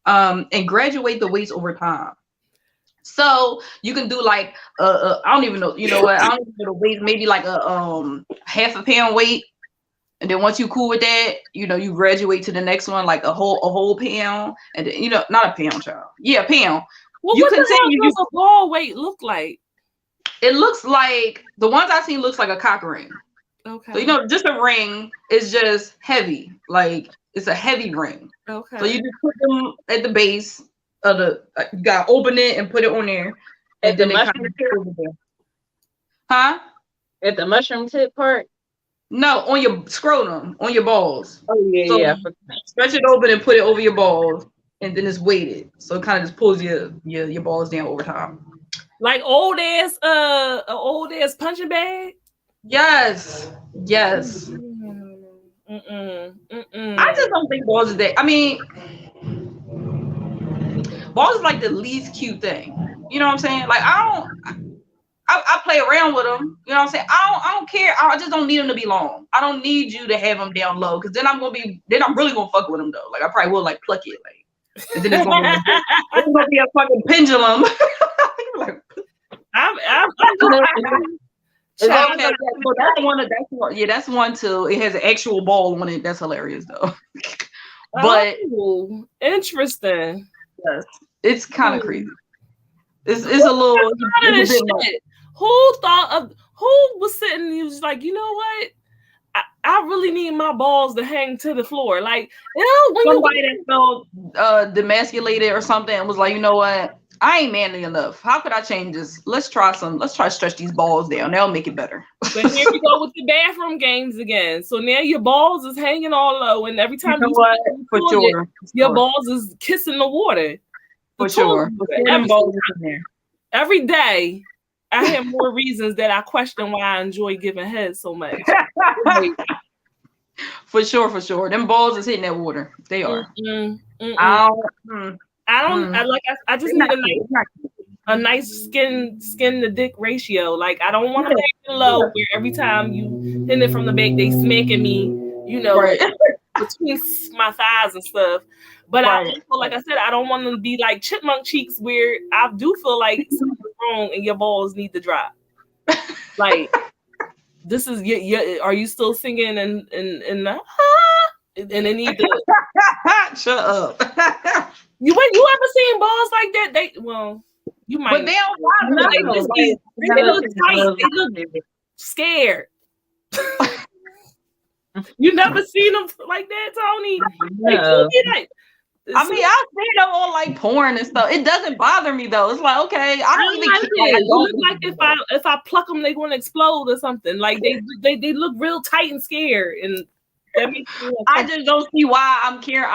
And graduate the weights over time. So you can do like I don't even know. You know what? I don't even know the weight. Maybe like a half a pound weight. And then once you cool with that, you graduate to the next one, like a whole pound, and then, not a pound, child. Yeah, a pound. Well, what the hell does a ball weight look like? It looks like the ones I've seen looks like a cock ring. Okay. So just a ring is just heavy, like it's a heavy ring. Okay. So you just put them at the base of the. You gotta open it and put it on there, and then they kind of over there. Huh? At the mushroom tip part. No, on your scrotum, on your balls. Oh yeah, so yeah. Stretch it open and put it over your balls, and then it's weighted, so it kind of just pulls your balls down over time. Like old ass punching bag. Yes. I just don't think balls is that. I mean, balls is like the least cute thing. You know what I'm saying? Like I play around with them. You know what I'm saying? I don't care. I just don't need them to be long. I don't need you to have them down low, because then I'm really gonna fuck with them though. Like I probably will like pluck it, like, and then it's gonna be a fucking pendulum. Like, that's one too. It has an actual ball on it. That's hilarious though. But interesting. Yes, it's kind of crazy. It's a little. Who was sitting and he was like, you know what? I really need my balls to hang to the floor. Like, somebody that felt demasculated or something and was like, you know what? I ain't manly enough. How could I change this? Let's try to stretch these balls down. That'll make it better. But here we go with the bathroom games again. So now your balls is hanging all low, and every time your balls is kissing the water. For sure. Every day, I have more reasons that I question why I enjoy giving head so much. For sure. Them balls is hitting that water. They are. I just need a nice skin to dick ratio. Like I don't want to hang low where every time you hit it from the back, they smacking me, between my thighs and stuff. But I also, like I said, I don't want them to be like chipmunk cheeks where I do feel like something's wrong and your balls need to drop. Like this is are you still singing and they need to shut up. You ever seen balls like that? You might. But they don't. They look tight. They look scared. You never seen them like that, Tony? No. I mean, I've seen them on like porn and stuff. It doesn't bother me though. It's like, okay, I don't even care. It look like if I pluck them, they're gonna explode or something. Like they look real tight and scared, and that makes me I just don't see why I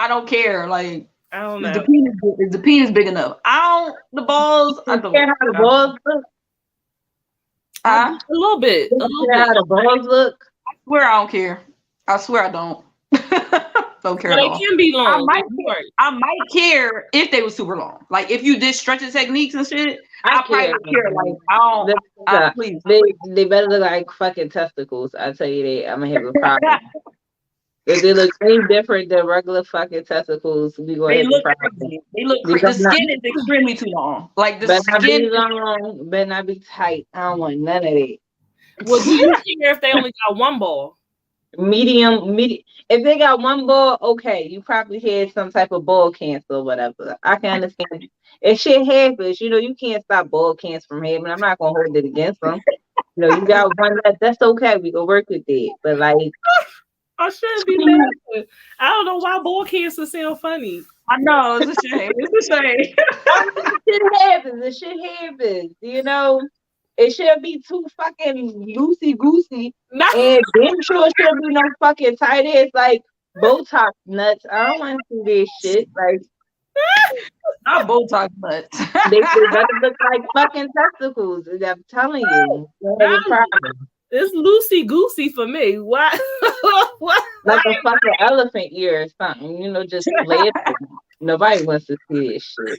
don't care. Like I don't know. Is the penis big enough? The balls. I don't care how the balls look. A little bit. How the balls look. I swear I don't care. I swear I don't. Don't care Well, at they all. can be long. I might care if they were super long. Like if you did stretching techniques and shit, I probably would care. Like I don't. Please. They better look like fucking testicles. I tell you that I'm gonna have a problem. If they look any different than regular fucking testicles, we gonna have a problem. Crazy. They look crazy. The skin is extremely too long. Like the skin better not be tight. I don't want none of that. Well, do you care if they only got one ball? Medium. If they got one ball, okay, you probably had some type of ball cancer or whatever. I can understand. If shit happens, you can't stop ball cancer from happening. I'm not gonna hold it against them. You got one that's okay. We go work with it. But like, I shouldn't be mad. I don't know why ball cancer sound funny. I know it's a shame. It's a shame. The shit happens. It shouldn't be too fucking loosey goosey. And damn sure shouldn't be no fucking tight ass like Botox nuts. I don't want to see this shit. Like not Botox nuts. they better look like fucking testicles. I'm telling you. It's loosey goosey for me. Why? What? Like a fucking elephant ear or something. Just laughing. Nobody wants to see this shit.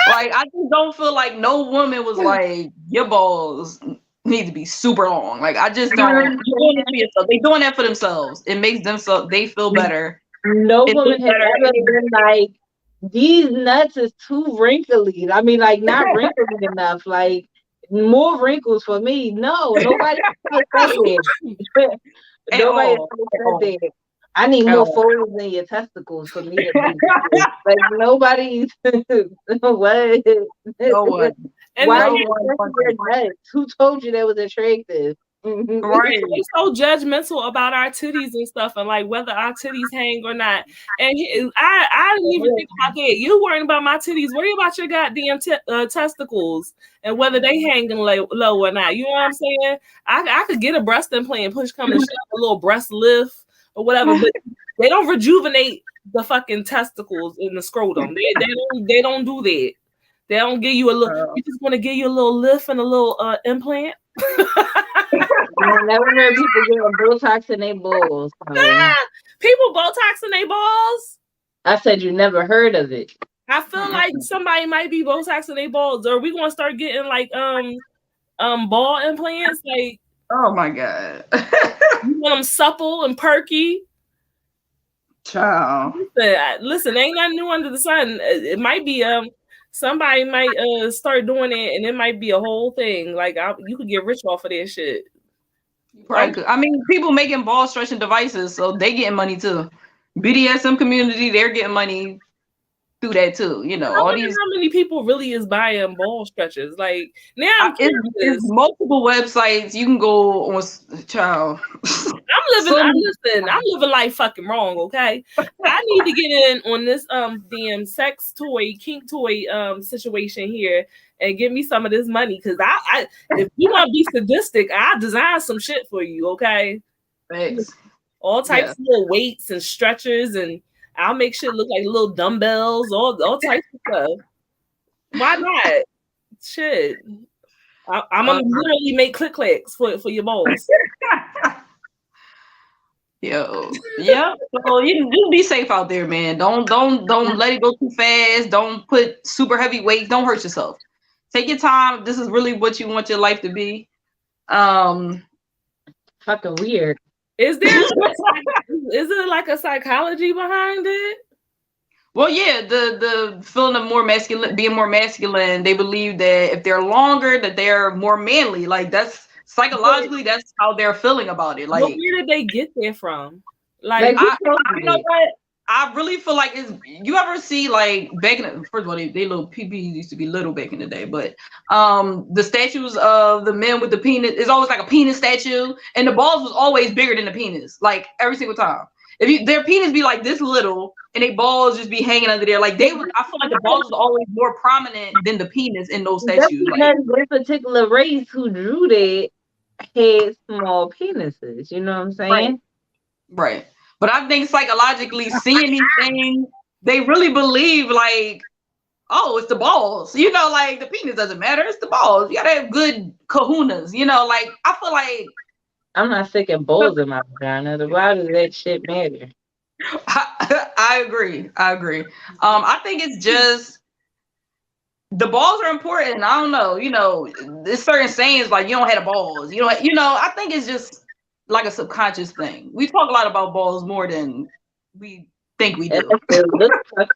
Like I just don't feel like no woman was like your balls need to be super long. Like I just don't. You're doing it for yourself. They're doing that for themselves. It makes them so they feel better. No woman has ever been like these nuts is too wrinkly. I mean, like not wrinkly enough. Like more wrinkles for me. No, nobody said that. Nobody said that. I need more folds in your testicles for me to be like nobody's what? No one. Why are you your nuts? Who told you that was attractive? Right. We're so judgmental about our titties and stuff, and like whether our titties hang or not. And I didn't even think about that. You worrying about my titties? Worry about your goddamn testicles and whether they hanging low or not. You know what I'm saying? I could get a breast implant, push come and shove a little breast lift or whatever, but they don't rejuvenate the fucking testicles in the scrotum. They don't do that. They don't give you a little. You just want to give you a little lift and a little implant. I never heard people getting Botox in their balls. People Botox in their balls? I said you never heard of it. I feel like somebody might be Botox in their balls. Or we gonna start getting like ball implants? Like, oh my god. You want them supple and perky? Child. Listen, ain't nothing new under the sun. It might be somebody might start doing it, and it might be a whole thing. Like you could get rich off of that shit. Right. I mean, people making ball stretching devices, so they getting money too. BDSM community, they're getting money through that too. How many people really is buying ball stretchers? Like now, it's multiple websites you can go on. Child, I'm living life fucking wrong. Okay, I need to get in on this damn sex toy, kink toy situation here and give me some of this money because I if you want to be sadistic, I'll design some shit for you. Okay, thanks. All types of little weights and stretchers and. I'll make shit look like little dumbbells, all types of stuff. Why not? Shit. I'm gonna literally make click clacks for your balls. Yo, yeah. So you just be safe out there, man. Don't let it go too fast. Don't put super heavy weight. Don't hurt yourself. Take your time. This is really what you want your life to be. Fucking weird. Is it like a psychology behind it? Well, yeah, the feeling of more masculine, being more masculine, they believe that if they're longer, that they're more manly. Like that's psychologically, that's how they're feeling about it. Like, where did they get there from? Like I know what I really feel like is you ever see like back in the, first of all, they little PPs used to be little back in the day, but the statues of the men with the penis is always like a penis statue, and the balls was always bigger than the penis, like every single time. Their penis be like this little, and they balls just be hanging under there, like I feel like the balls was always more prominent than the penis in those statues. Because this particular race who drew that had small penises. You know what I'm saying? Right. But I think psychologically seeing these things, they really believe like, oh, it's the balls. Like the penis doesn't matter. It's the balls. You gotta have good kahunas. Like I feel like I'm not sticking balls in my vagina. Why does that shit matter? I agree. I think it's just the balls are important. I don't know. There's certain sayings like you don't have the balls. I think it's just like a subconscious thing. We talk a lot about balls more than we think we do. It looks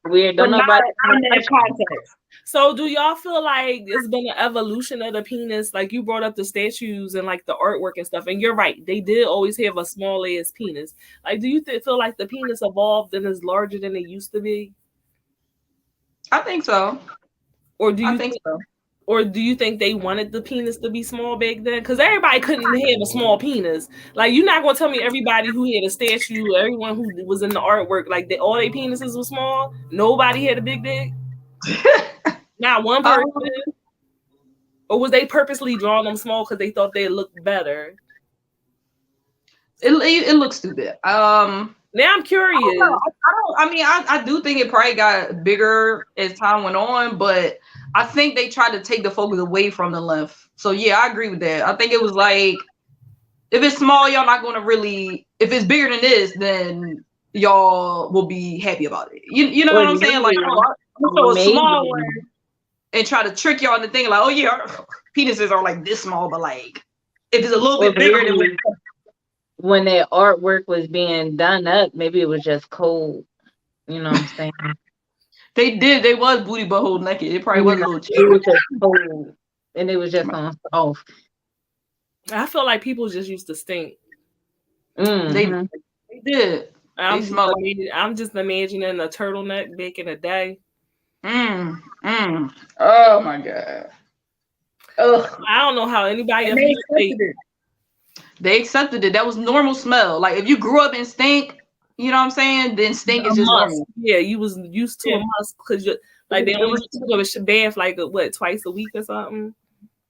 weird. But Don't not nobody. in that context. So do y'all feel like it's been an evolution of the penis? Like you brought up the statues and like the artwork and stuff, and you're right, they did always have a small ass penis. Like, do you feel like the penis evolved and is larger than it used to be? I think so. Or do you think so. Or do you think they wanted the penis to be small back then? Because everybody couldn't have a small penis. Like, you're not gonna tell me everybody who had a statue, everyone who was in the artwork, like all their penises were small. Nobody had a big dick. Not one person. Or was they purposely drawing them small because they thought they looked better? It looks stupid. Now I'm curious. I do think it probably got bigger as time went on, but I think they tried to take the focus away from the length. So yeah, I agree with that. I think it was like, if it's small, y'all not going to really. If it's bigger than this, then y'all will be happy about it. You know what I'm saying? Like, I'm so a small one and try to trick y'all into thinking like, oh yeah, our penises are like this small, but like if it's a little bit bigger than when their artwork was being done up, maybe it was just cold. You know what I'm saying? They was booty butthole naked. It probably was a little cheap. It was just cold, and it was just on off. I feel like people just used to stink. Mm-hmm. They did. I'm just imagining a turtleneck back in the day. Oh my god. Ugh. I don't know how anybody else They accepted it. That was normal smell. Like if you grew up in stink, you know what I'm saying? Then stink is just normal. Yeah, you was used to a musk because like they only used to bath like twice a week or something.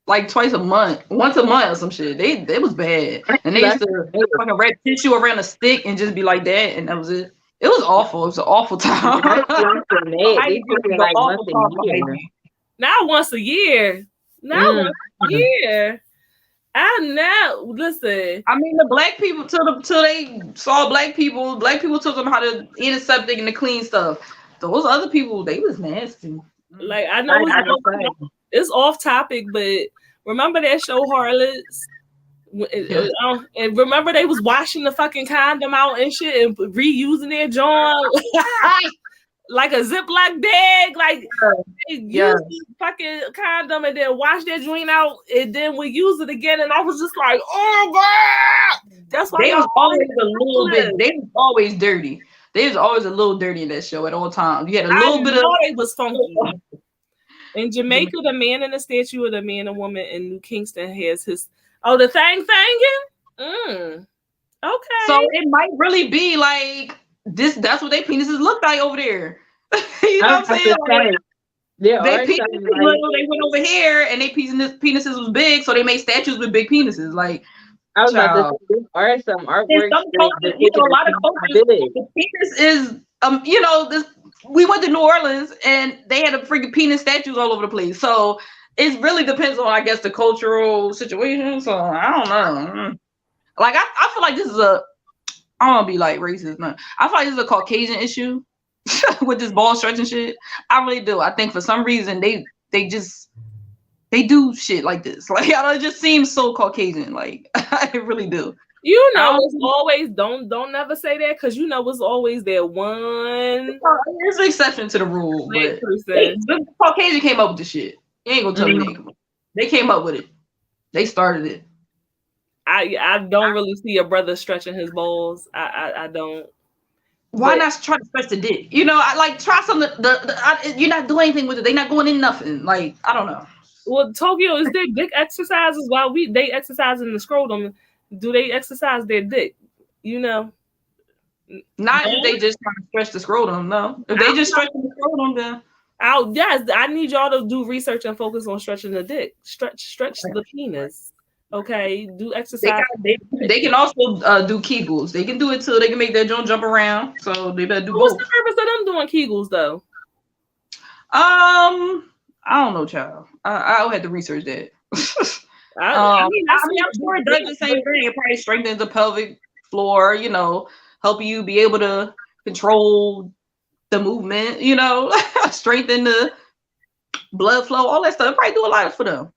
Like twice a month, once a month or some shit. They was bad, and they used to fucking wrap tissue around a stick and just be like that, and that was it. It was awful. It was an awful time. Not once a year. Not once a year. I know. Listen. I mean, the black people till they saw black people taught them how to eat a septic and to clean stuff. Those other people, they was nasty. Like I know it's off topic, but remember that show Harlots? And remember they was washing the fucking condom out and shit and reusing their joint like a Ziploc bag, like they use the fucking condom and then wash that joint out and then we use it again. And I was just like, oh god, that's why they was always a little bit. They was always dirty. They was always a little dirty in that show at all times. You had a little bit of. It was funky. In Jamaica, the man in the statue of the man and woman in New Kingston has his the thing thangin'? Okay. So it might really be like this. That's what their penises look like over there. You know what I'm saying? Like, they went over here and their penises was big, so they made statues with big penises. Like I was about to say, there are some artwork. A lot of cultures, the penis is this. We went to New Orleans and they had a freaking penis statues all over the place. So it really depends on, I guess, the cultural situation. So I don't know. Like I feel like this is I don't want to be like racist. No. I feel like this is a Caucasian issue with this ball stretching shit. I really do. I think for some reason they do shit like this. Like it just seems so Caucasian. Like I really do. You know, it's always don't never say that because you know it's always that one. There's an exception to the rule, but the Caucasian came up with the shit. You ain't gonna tell me they came up with it. They started it. I don't really see a brother stretching his balls. I don't. Why not try to stretch the dick? You know, I like try something. You're not doing anything with it. They're not going in nothing. Like I don't know. Well, Tokyo is their dick exercises while they exercise in the scrotum. Do they exercise their dick? You know, not if they just trying to stretch the scrotum. No, if they just stretch the scrotum, then. I need y'all to do research and focus on stretching the dick. Stretch the penis. Okay, do exercise. They can also do Kegels. They can do it too. They can make their joint jump around. So they better do both. What's the purpose of them doing Kegels though? I don't know, child. I'll have to research that. I'm sure it does the same thing. It probably strengthens the pelvic floor. You know, help you be able to control the movement, you know, strengthen the blood flow, all that stuff. Probably do a lot for them.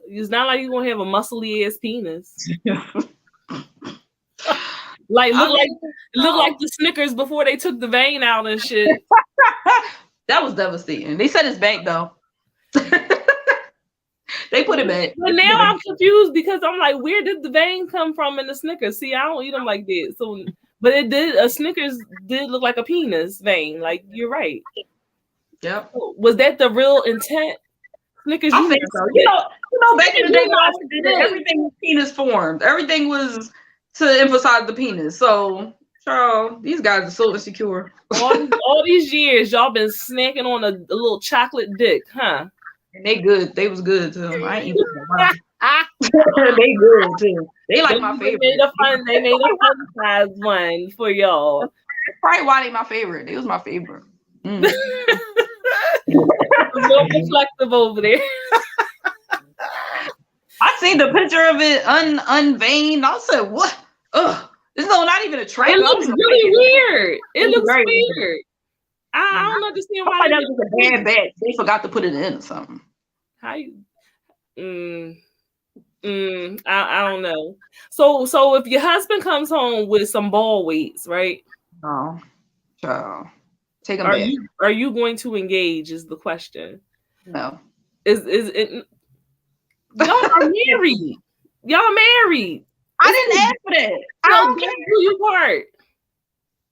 It's not like you're gonna have a muscly ass penis. Like look like the Snickers before they took the vein out and shit. That was devastating. They said it's back though. They put it back. But now I'm confused because I'm like, where did the vein come from in the Snickers? See, I don't eat them like that. So, but a Snickers did look like a penis vein. Like, you're right. Yep. Was that the real intent? Snickers, I think so. You know, back in the day, everything was penis formed. Everything was to emphasize the penis. So, Charles, these guys are so insecure. all these years, y'all been snacking on a little chocolate dick, huh? And they good. They was good too. I ain't eating them. They good too. They like my favorite. They made a fun size one for y'all. That's probably why they my favorite. They was my favorite. Real reflective over there. I seen the picture of it unveined. I said, "What? Ugh, this is not even a track." It looks really weird. It looks weird. I don't understand why. That was a bad batch. They forgot to put it in or something. How you? I don't know. So if your husband comes home with some ball weights, right? Oh, child. Take them back. Are you going to engage? Is the question. No. Is it? Y'all are married. Y'all married. I didn't ask for that. I don't care. Do your part.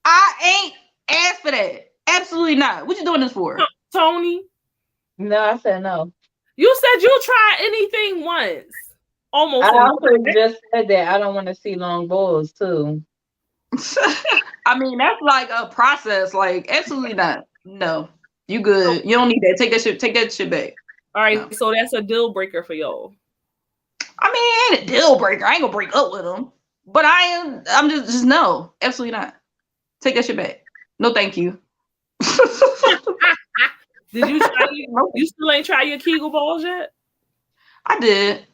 I ain't asked for that. Absolutely not. What you doing this for? Tony? No, I said no. You said you'll try anything once. Almost. I also just said that I don't want to see long balls too. I mean, that's like a process. Like, absolutely not. No. You good. You don't need that. Take that shit back. All right, so that's a deal breaker for y'all. I mean, it ain't a deal breaker. I ain't gonna break up with him. But I'm just no. Absolutely not. Take that shit back. No, thank you. Did you try? You still ain't try your Kegel balls yet? I did.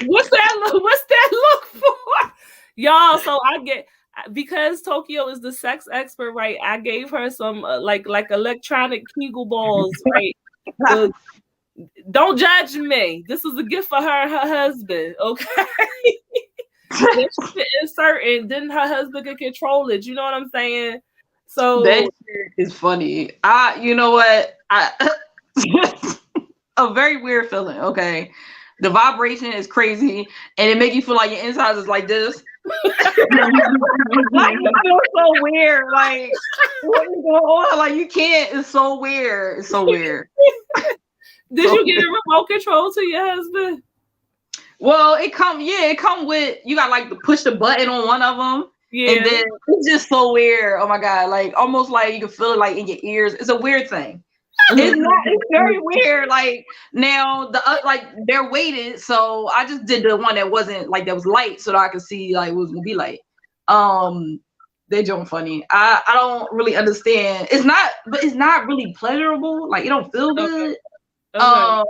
What's that look for? Y'all, so because Tokyo is the sex expert, right? I gave her some like electronic Kegel balls, right? Don't judge me. This is a gift for her and her husband, okay? Then she could insert and then her husband could control it. You know what I'm saying? So that shit is funny. You know what? A very weird feeling. Okay, the vibration is crazy, and it makes you feel like your insides is like this. Like, it feels so weird. Like, what is going on? Like, you can't. It's so weird. It's so weird. Did you get a remote control to your husband? Well, it come with, you got like to push the button on one of them. Yeah. And then it's just so weird. Oh my God. Like, almost like you can feel it like in your ears. It's a weird thing. It's very weird. Like, now like they're weighted, so I just did the one that wasn't like, that was light, so that I could see like what was gonna be like. They're doing funny. I don't really understand. It's not really pleasurable. Like, it don't feel good. Okay.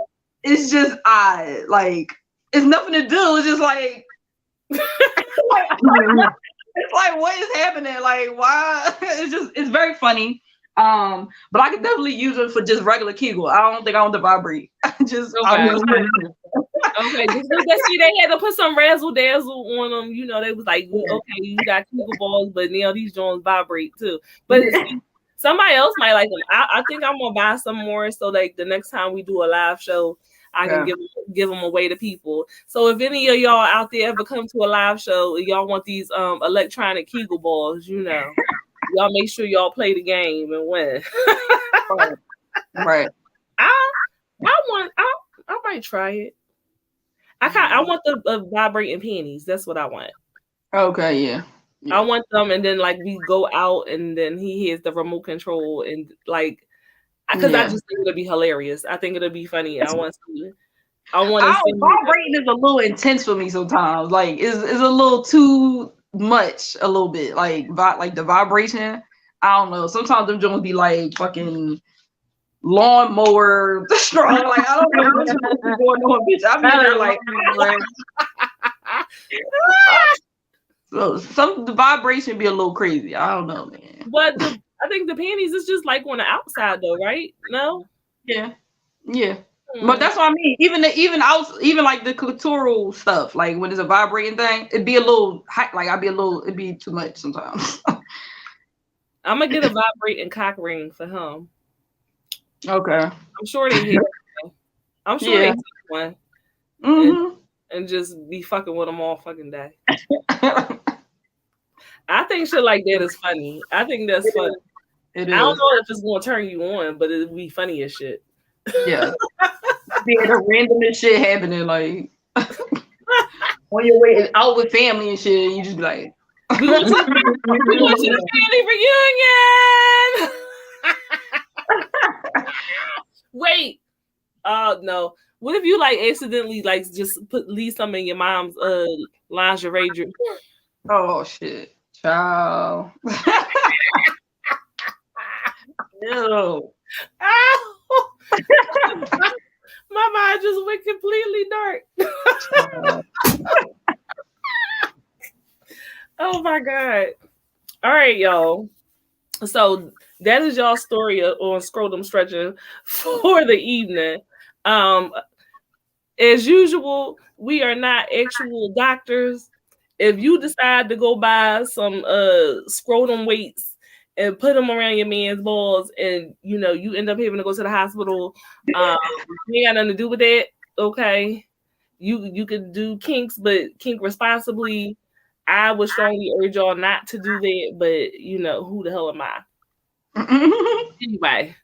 It's just odd. Like, it's nothing to do. It's just like, it's like, what is happening? Like, why? It's very funny. But I could definitely use it for just regular Kegel. I don't think I want to vibrate. Okay. Okay. See, they had to put some razzle dazzle on them. You know, they was like, okay, you got Kegel balls, but now these joints vibrate too. But somebody else might like them. I think I'm gonna buy some more, so like the next time we do a live show, I can give them away to people. So if any of y'all out there ever come to a live show and y'all want these electronic Kegel balls, you know, y'all make sure y'all play the game and win. Right. I might try it. I want the vibrating panties. That's what I want. Okay, yeah. I want them, and then like we go out, and then he has the remote control, and like, because I just think it'll be hilarious. I think it'll be funny. I want to. Vibrating is a little intense for me sometimes. Like, it's a little too much. A little bit like the vibration. I don't know. Sometimes them joints be like fucking lawnmower strong. Like, I don't know what's going on, bitch. I'm in there like. So the vibration be a little crazy. I don't know, man. But I think the panties is just like on the outside though, right? No? Yeah. But that's what I mean. Even like the clitoral stuff, like when it's a vibrating thing, it'd be a little hot. Like it'd be too much sometimes. I'm gonna get a vibrating cock ring for him. Okay. I'm sure they hit one. I'm sure they take one. And just be fucking with them all fucking day. I think shit like that is funny. I think that's funny. I don't know if it's gonna turn you on, but it'd be funny as shit. Yeah. Be the randomest shit happening, like on your way out with family and shit, you just be like, we want you to family reunion. Wait. No. What if you like accidentally like just leave some in your mom's lingerie drawer? Oh shit. Child. No. My mind just went completely dark. Oh my God. All right, y'all. So that is y'all's story on scrotum stretching for the evening. As usual, we are not actual doctors. If you decide to go buy some scrotum weights and put them around your man's balls, and you end up having to go to the hospital, you ain't got nothing to do with that. Okay, you could do kinks, but kink responsibly. I would strongly urge y'all not to do that, but who the hell am I? Anyway,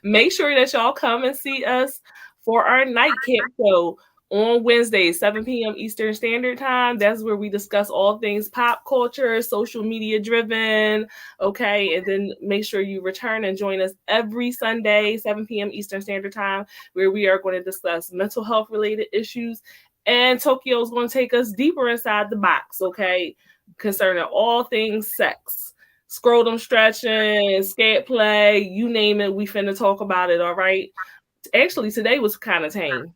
make sure that y'all come and see us for our nightcap show on Wednesday, 7 p.m. Eastern Standard Time. That's where we discuss all things pop culture, social media driven. Okay. And then make sure you return and join us every Sunday, 7 p.m. Eastern Standard Time, where we are going to discuss mental health related issues. And Tokyo is going to take us deeper inside the box. Okay. Concerning all things sex, scrotum stretching, scat play, you name it. We finna talk about it. All right. Actually, today was kind of tame.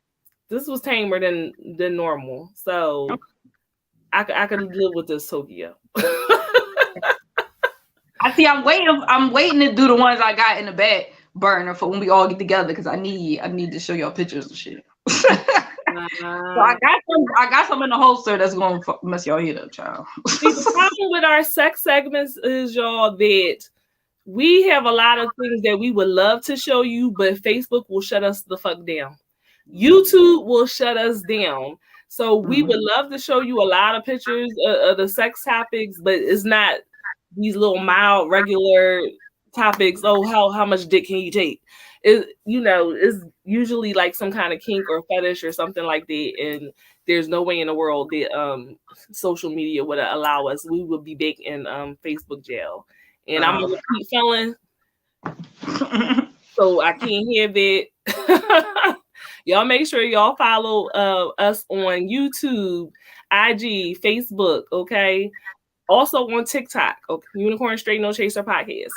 This was tamer than normal, so I could live with this, Tokyo. I see. I'm waiting to do the ones I got in the back burner for when we all get together, because I need to show y'all pictures and shit. So I got some in the holster that's gonna mess y'all head up, child. See, the problem with our sex segments is, y'all, that we have a lot of things that we would love to show you, but Facebook will shut us the fuck down. YouTube will shut us down. So we would love to show you a lot of pictures of the sex topics, but it's not these little mild, regular topics. Oh, how much dick can you take? It's usually like some kind of kink or fetish or something like that. And there's no way in the world that social media would allow us. We would be back in Facebook jail. And I'm a repeat felon, so I can't hear that. Y'all make sure y'all follow us on YouTube, IG, Facebook, okay? Also on TikTok, okay? Unicorn Straight No Chaser Podcast.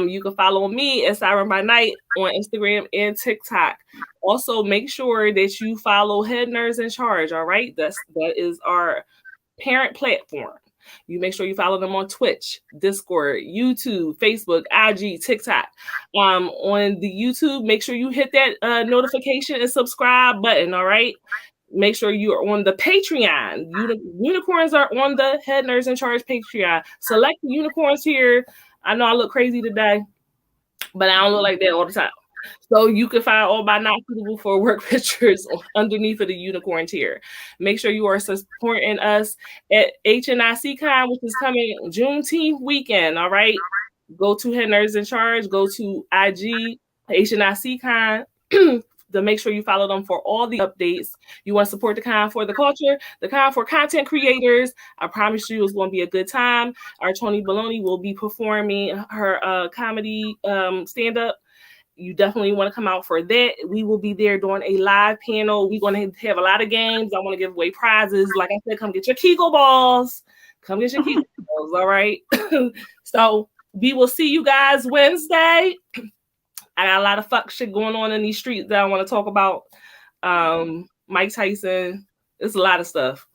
You can follow me at Siren by Night on Instagram and TikTok. Also, make sure that you follow Head Nerds in Charge, all right? That is our parent platform. You make sure you follow them on Twitch, Discord, YouTube, Facebook, IG, TikTok. On the YouTube, make sure you hit that notification and subscribe button, all right? Make sure you are on the Patreon. Unicorns are on the Head Nerds in Charge Patreon. Select the unicorns here. I know I look crazy today, but I don't look like that all the time. So you can find all my not suitable for work pictures underneath of the unicorn tier. Make sure you are supporting us at HNIC Con, which is coming Juneteenth weekend. All right. Go to Head Nerds in Charge. Go to IG HNIC Con. To make sure you follow them for all the updates. You want to support the con for the culture, the con for content creators. I promise you it's going to be a good time. Our Tony Baloney will be performing her comedy stand-up. You definitely want to come out for that. We will be there doing a live panel. We're going to have a lot of games. I want to give away prizes. Like I said, come get your Kegel balls. Come get your Kegel balls, all right? So we will see you guys Wednesday. I got a lot of fuck shit going on in these streets that I want to talk about. Mike Tyson. It's a lot of stuff.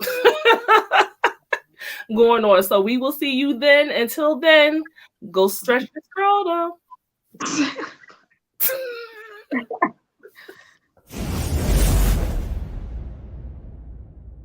going on. So we will see you then. Until then, go stretch your scrotum.